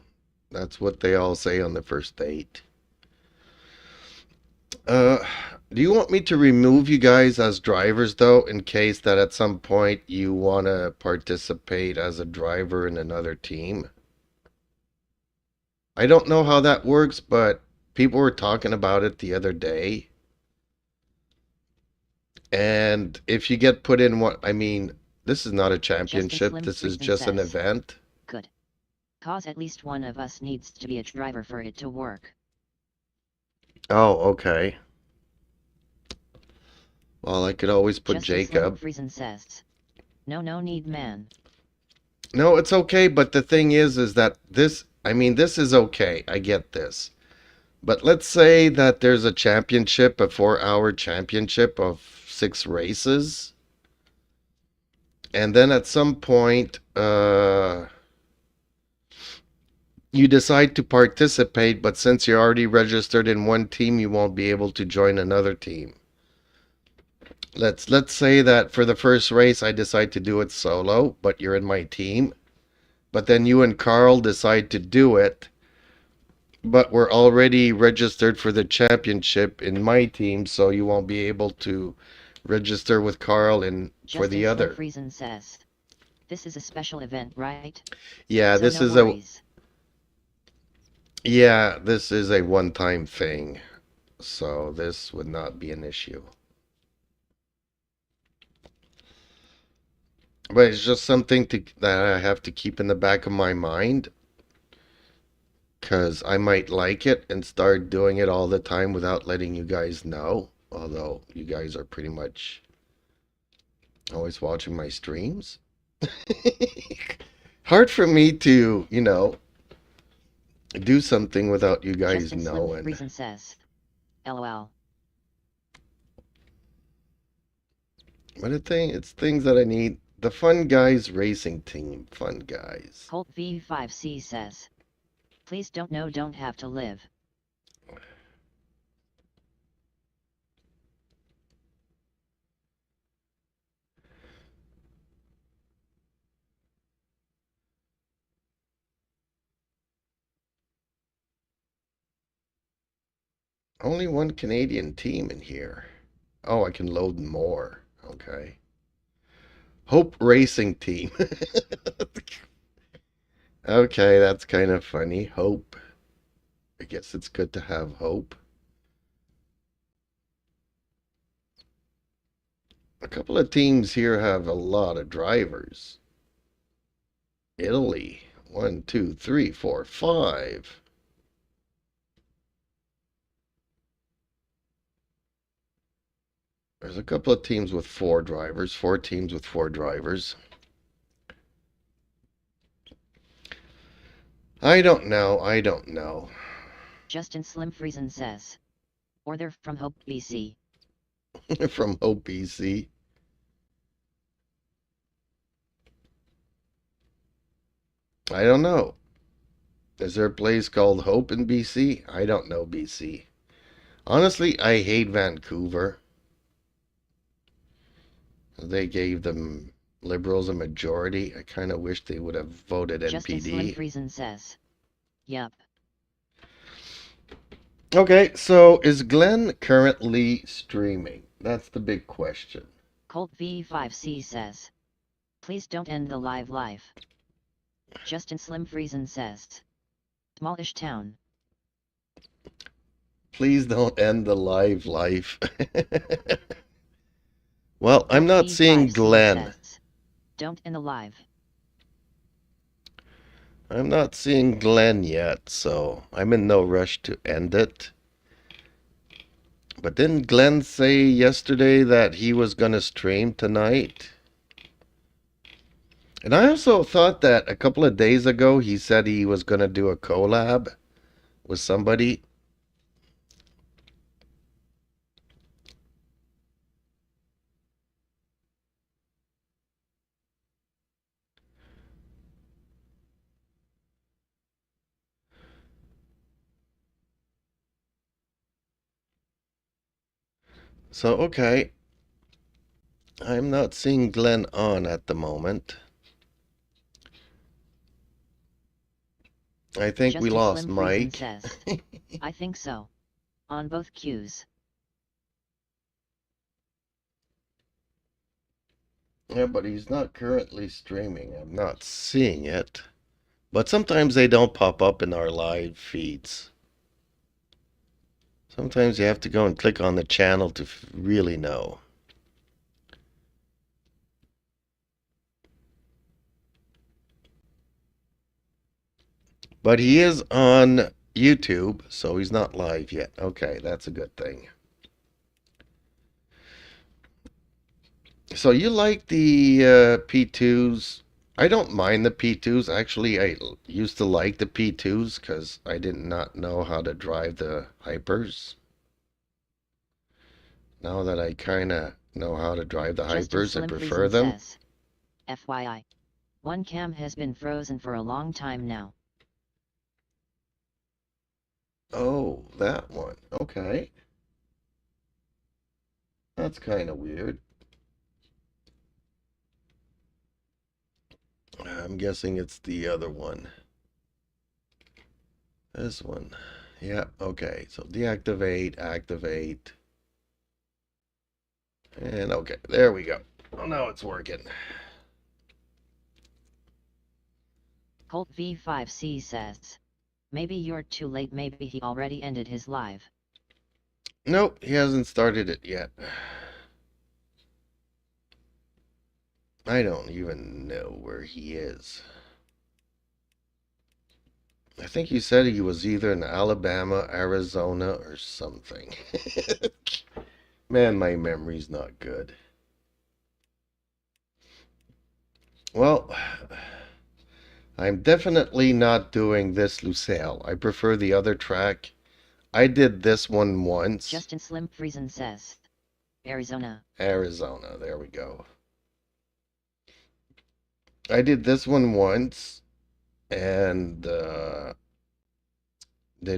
that's what they all say on the first date. Uh, do you want me to remove you guys as drivers though, in case that at some point you want to participate as a driver in another team? I don't know how that works, but people were talking about it the other day. And if you get put in what, I mean, this is not a championship, Slim this is Friesen just an says. event. Good. Cause at least one of us needs to be a driver for it to work. Oh, okay. Well, I could always put Jacob. Slim Friesen says. No need, man. No, it's okay, but the thing is that this, I mean, this is okay. I get this. But let's say that there's a championship, a 4-hour championship of 6 races. And then at some point, you decide to participate, but since you're already registered in one team, you won't be able to join another team. Let's say that for the first race, I decide to do it solo, but you're in my team. But then you and Carl decide to do it, but we're already registered for the championship in my team, so you won't be able to register with Carl for the other. Friesen says. This is a special event, right? Yeah, So this no is worries. this is a one-time thing, so this would not be an issue. But it's just something that I have to keep in the back of my mind, because I might like it and start doing it all the time without letting you guys know. Although you guys are pretty much always watching my streams. Hard for me to, do something without you guys knowing. Slim Friesen says. LOL. But it's things that I need. The Fun Guys racing team. Fun Guys. Colt V5C says. Please don't have to live. Only one Canadian team in here. Oh, I can load more. Okay. Hope Racing Team. Okay, that's kind of funny. Hope. I guess it's good to have hope. A couple of teams here have a lot of drivers. Italy. 1, 2, 3, 4, 5. There's a couple of teams with 4 drivers. 4 teams with 4 drivers. I don't know. Justin Slim Friesen says. Or they're from Hope, BC. From Hope, BC. I don't know. Is there a place called Hope in BC? I don't know BC. Honestly, I hate Vancouver. They gave them Liberals a majority. I kind of wish they would have voted NPD. Justin Slim Friesen says. Yup. Okay, so is Glenn currently streaming? That's the big question. Colt V5C says. Please don't end the live. Justin Slim Friesen says. Smallish town. Please don't end the live life. Well, I'm not seeing Glenn. Says, don't end the live. I'm not seeing Glenn yet, so I'm in no rush to end it. But didn't Glenn say yesterday that he was going to stream tonight? And I also thought that a couple of days ago he said he was going to do a collab with somebody. So, okay. I'm not seeing Glenn on at the moment. I think we lost Mike. Says, I think so. On both queues. Yeah, but he's not currently streaming. I'm not seeing it. But sometimes they don't pop up in our live feeds. Sometimes you have to go and click on the channel to really know. But he is on YouTube, so he's not live yet. Okay, that's a good thing. So you like the P2s? I don't mind the P2s. Actually, I used to like the P2s because I did not know how to drive the hypers. Now that I kind of know how to drive the Justin hypers, I Slim prefer Friesen them. says, FYI. One cam has been frozen for a long time now. Oh, that one. Okay. That's kind of weird. I'm guessing it's the other one. This one. Yeah, okay. So deactivate, activate. And okay, there we go. Oh, now it's working. Colt V5C says, maybe you're too late, maybe he already ended his live. Nope, he hasn't started it yet. I don't even know where he is. I think you said he was either in Alabama, Arizona, or something. Man, my memory's not good. Well, I'm definitely not doing this Lucille. I prefer the other track. I did this one once. Justin Slim Friesen says, Arizona. Arizona, there we go. I did this one once and didn't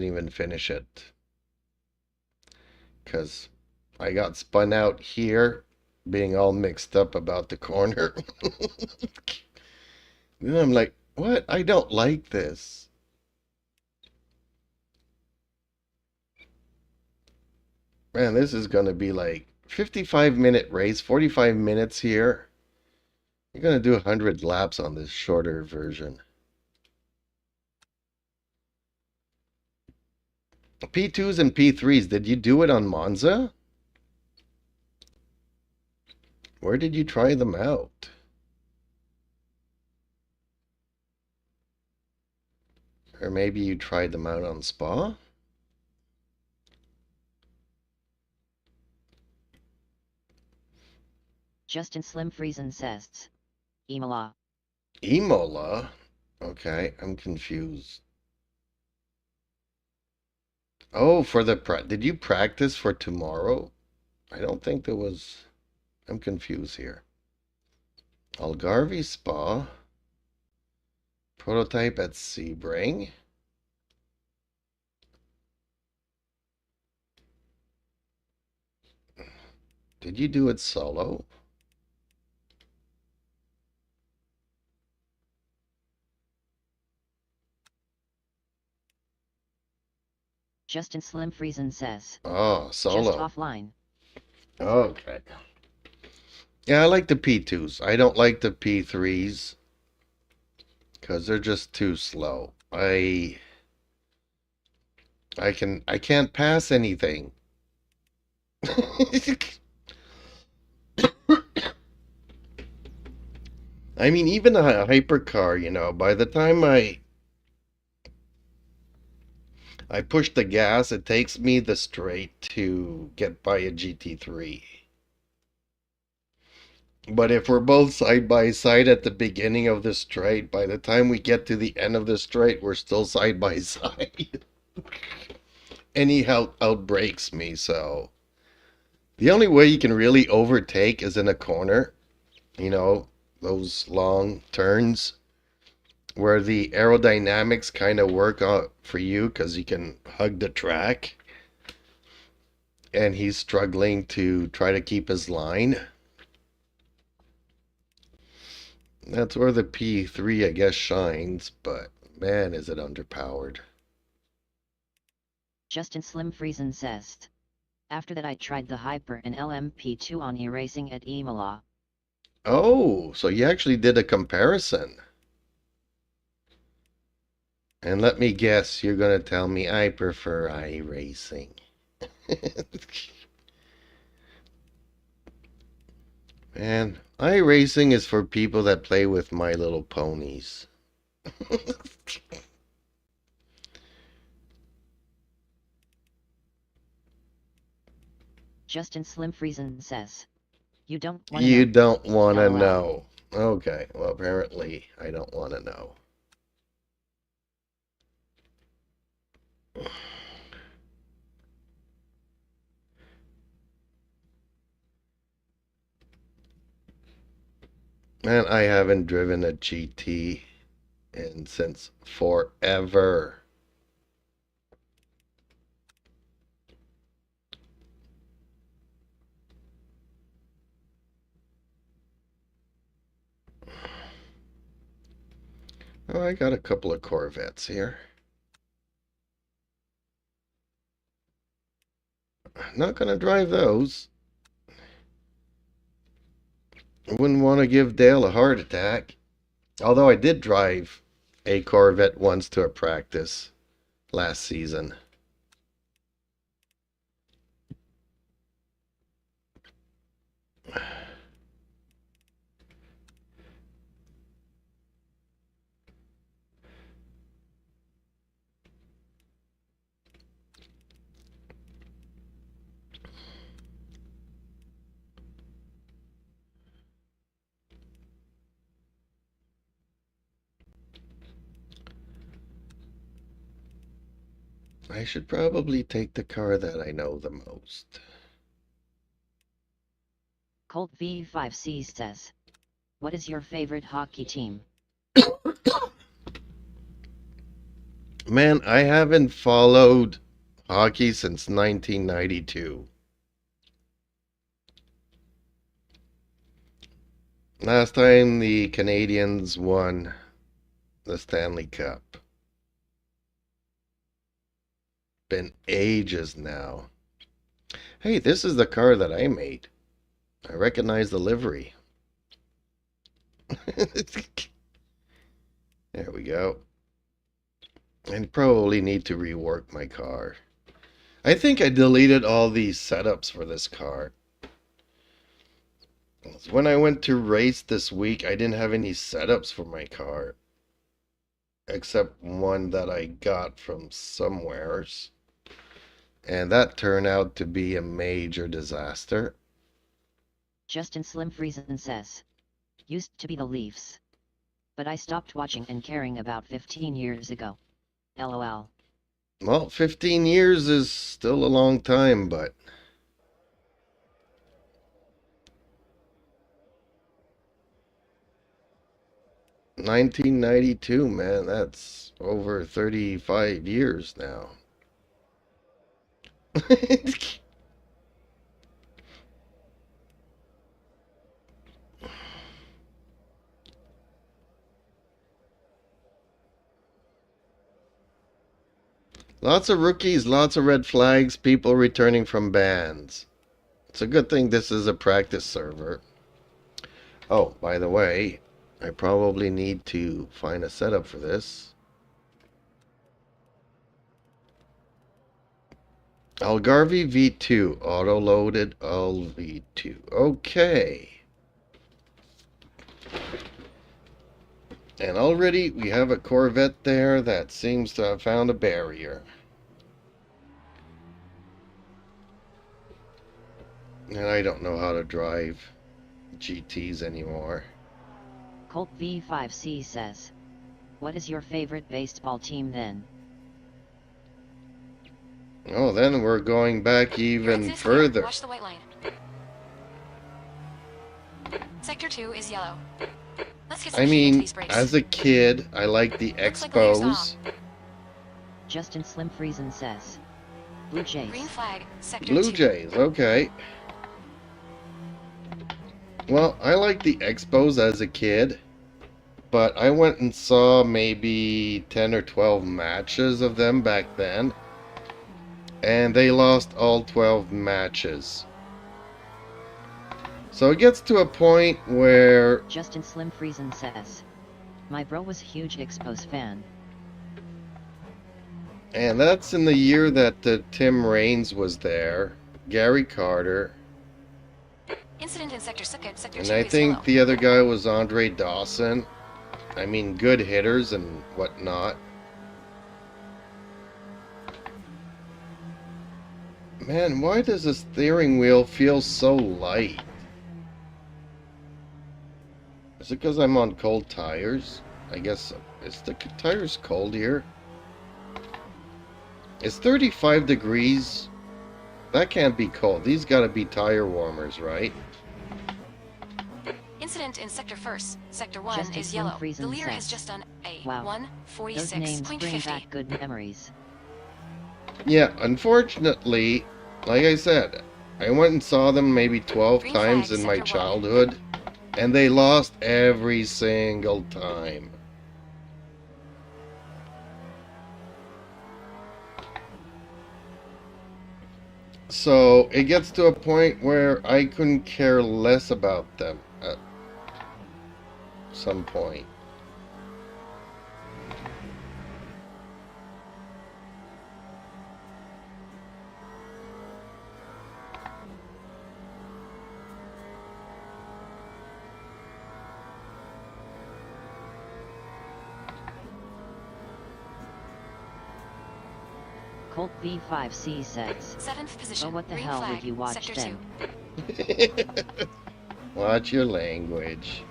even finish it because I got spun out here being all mixed up about the corner. Then I'm like, what? I don't like this. Man, this is going to be like 55-minute race, 45 minutes here. You're going to do 100 laps on this shorter version. P2s and P3s, did you do it on Monza? Where did you try them out? Or maybe you tried them out on Spa? Justin Slim Friesen says, Imola. Imola? Okay, I'm confused. Oh, for the did you practice for tomorrow? I don't think there was. I'm confused here. Algarve Spa. Prototype at Sebring. Did you do it solo? Justin Slim Friesen says, Oh, just solo. offline. Okay. Yeah, I like the P2s. I don't like the P3s because they're just too slow. I can't pass anything. I mean, even a hypercar, you know, by the time I push the gas, it takes me the straight to get by a GT3. But if we're both side by side at the beginning of the straight, by the time we get to the end of the straight, we're still side by side. And he outbrakes me, so the only way you can really overtake is in a corner, you know, those long turns where the aerodynamics kind of work out for you because you can hug the track and he's struggling to try to keep his line. That's where the P3, I guess, shines, but man, is it underpowered. Justin Slim Friesen says, after that I tried the Hyper and LMP2 on e-racing at Imola. Oh, so you actually did a comparison. And let me guess, you're going to tell me I prefer iRacing. Man, iRacing is for people that play with My Little Ponies. Justin Slim Friesen says, you don't want to You know. don't want to LOL. know. Okay, well, apparently I don't want to know. Man, I haven't driven a GT since forever. Oh, I got a couple of Corvettes here. Not gonna drive those. I wouldn't want to give Dale a heart attack. Although I did drive a Corvette once to a practice last season. I should probably take the car that I know the most. Colt V5C says, what is your favorite hockey team? Man, I haven't followed hockey since 1992. Last time the Canadians won the Stanley Cup. Been ages now. Hey, this is the car that I made. I recognize the livery. There we go. I probably need to rework my car. I think I deleted all these setups for this car. When I went to race this week, I didn't have any setups for my car. Except one that I got from somewheres. And that turned out to be a major disaster. Justin Slim Friesen says, used to be the Leafs. But I stopped watching and caring about 15 years ago. LOL. Well, 15 years is still a long time, but... ...1992, man, that's over 35 years now. Lots of rookies, lots of red flags, people returning from bans. It's a good thing this is a practice server. Oh, by the way, I probably need to find a setup for this. Algarve V2, auto-loaded LV2. Okay. And already we have a Corvette there that seems to have found a barrier. And I don't know how to drive GTs anymore. Colt V5C says, what is your favorite baseball team then? Oh, then we're going back even Exits further. Here. Watch the white line. Sector 2 is yellow. Let's get some I heat into mean, these brakes. as a kid, I liked the Looks like we're Expos. Justin Slim Friesen says, Blue Jays. Green flag, sector 2. Blue Jays, okay. Well, I liked the Expos as a kid, but I went and saw maybe 10 or 12 matches of them back then, and they lost all 12 matches. So it gets to a point where, Justin Slim Friesen says, my bro was a huge Expos fan. and that's in the year that Tim Raines was there, Gary Carter, Incident in Sector 2 and is I think yellow. the other guy was Andre Dawson. I mean, good hitters and whatnot. Man, why does the steering wheel feel so light? Is it because I'm on cold tires? I guess so. Is the tires cold here? It's 35 degrees. That can't be cold. These gotta be tire warmers, right? Incident in Sector 1st. Sector 1 Justin is Slim yellow. Friesen The leader has says, just done a wow, those names bring 1:46.50. back good memories. Yeah, unfortunately, like I said, I went and saw them maybe 12 Green times flag, in my sector one. childhood, and they lost every single time. So it gets to a point where I couldn't care less about them at some point. Colt B5C says, 7th position. oh, what the Green hell flag, would you watch Sector then? 2. Watch your language.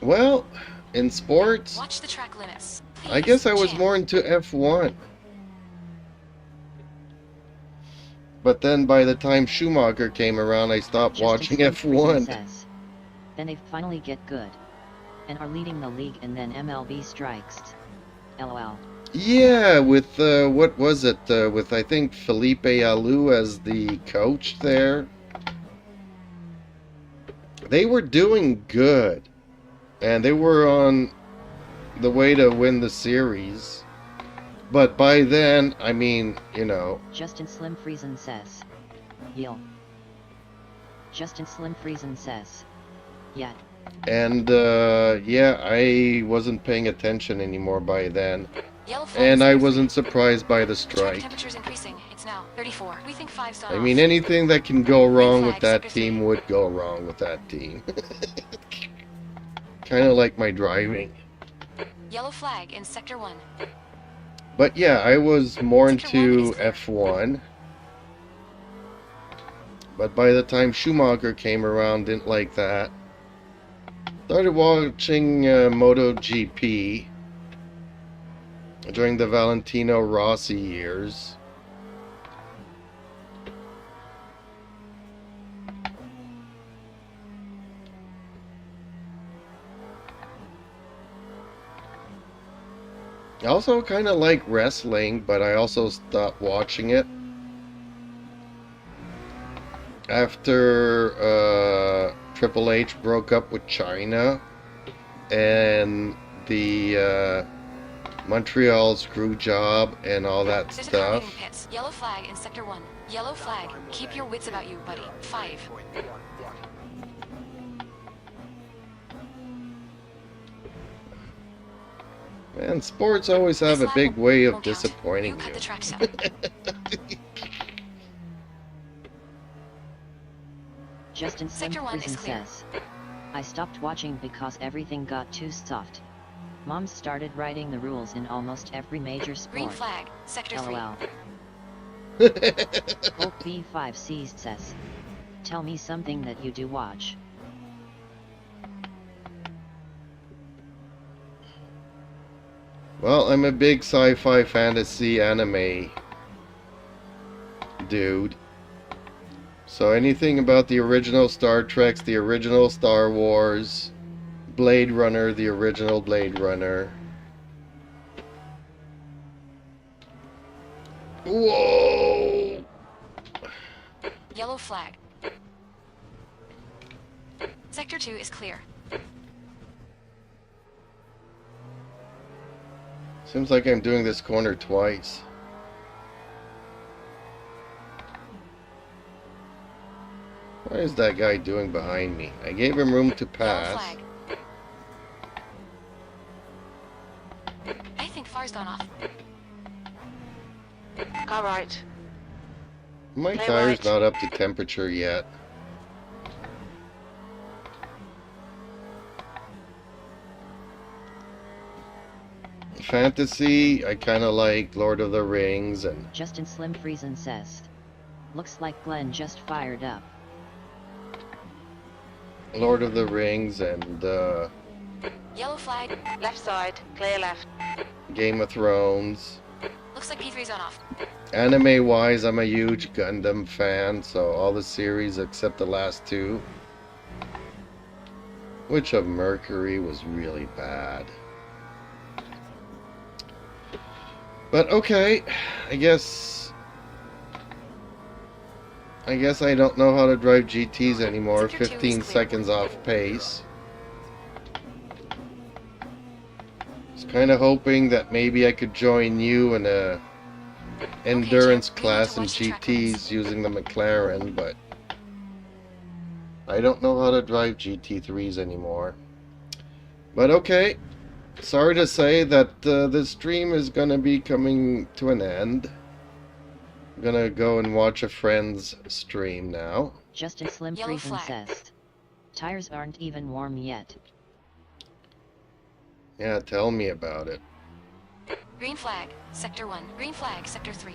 Well, in sports, Watch the track limits. I Please, guess I was jam. more into F1. But then by the time Schumacher came around, I stopped Justin watching Slim Friesen F1. says, then they finally get good. And are leading the league and then MLB strikes. LOL. Yeah, with, what was it? With, I think, Felipe Alou as the coach there. They were doing good. And they were on the way to win the series. But by then, I mean, you know, Justin Slim Friesen says, Yill. Justin Slim Friesen says, yeah. and, yeah, I wasn't paying attention anymore by then. Yellow flag, And I Sector wasn't 3. surprised by the Track strike. temperature is increasing. It's now 34. We think 5's gone I off. mean, anything that can go wrong with flag, that Sector team 3. would go wrong with that team. Kind of like my driving. Yellow flag in Sector 1. But yeah, I was more Sector 1 into is clear. F1. But by the time Schumacher came around, didn't like that. Started watching MotoGP during the Valentino Rossi years. I also kind of like wrestling, but I also stopped watching it after Triple H broke up with China and the Montreal screw job and all that There's a car leaving stuff. pits. Yellow flag in Sector 1. Yellow flag. Keep your wits about you, buddy. 5. Man, sports always have This a lap big way of won't count. disappointing You cut you. the tracks out. Justin Slim Sector 1 is Friesen clear. says, I stopped watching because everything got too soft. Mom started writing the rules in almost every major Green sport. flag. Sector 3. LOL. Colt B5C says, tell me something that you do watch. Well, I'm a big sci-fi fantasy anime dude. So anything about the original Star Treks, the original Star Wars, Blade Runner, the original Blade Runner. Whoa! Yellow flag. Sector 2 is clear. Seems like I'm doing this corner twice. What is that guy doing behind me? I gave him room to Yellow pass. flag. I think fire's gone off. Car right. My Clear tire's right. not up to temperature yet. Fantasy, I kind of like Lord of the Rings and Justin Slim Friesen says. Looks like Glenn just fired up. Lord of the Rings and Yellow flag. Left side. Clear left. Game of Thrones. Looks like P3's gone off. Anime-wise, I'm a huge Gundam fan, so all the series except the last two. Witch of Mercury was really bad. But okay, I guess I don't know how to drive GTs anymore. Sector 2 is 15 clear. seconds off pace. I was kind of hoping that maybe I could join you in a endurance Jim, we need class to in watch the track limits. GTs using the McLaren, but I don't know how to drive GT3s anymore. But okay, sorry to say that this stream is going to be coming to an end. I'm going to go and watch a friend's stream now. Justin Slim Yellow Friesen flag. says. Tires aren't even warm yet. Yeah, tell me about it. Green flag. Sector 1. Green flag. Sector 3.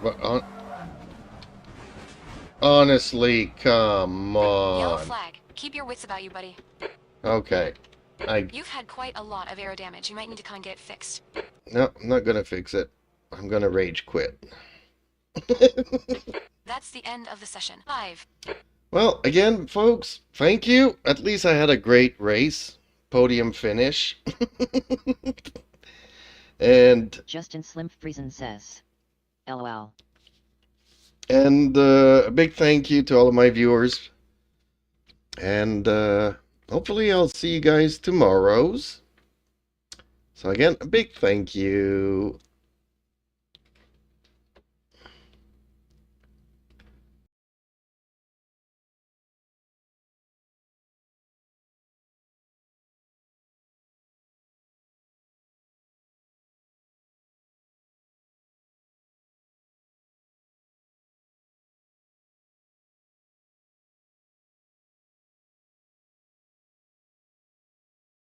But honestly, come Yellow on. flag. Keep your wits about you, buddy. Okay. You've had quite a lot of aero damage. You might need to come and get it fixed. No, I'm not gonna fix it. I'm gonna rage quit. That's the end of the session. 5. Well, again, folks, thank you. At least I had a great race. Podium finish. And Justin Slim Friesen says. LOL. a big thank you to all of my viewers. And hopefully I'll see you guys tomorrow's. So again, a big thank you.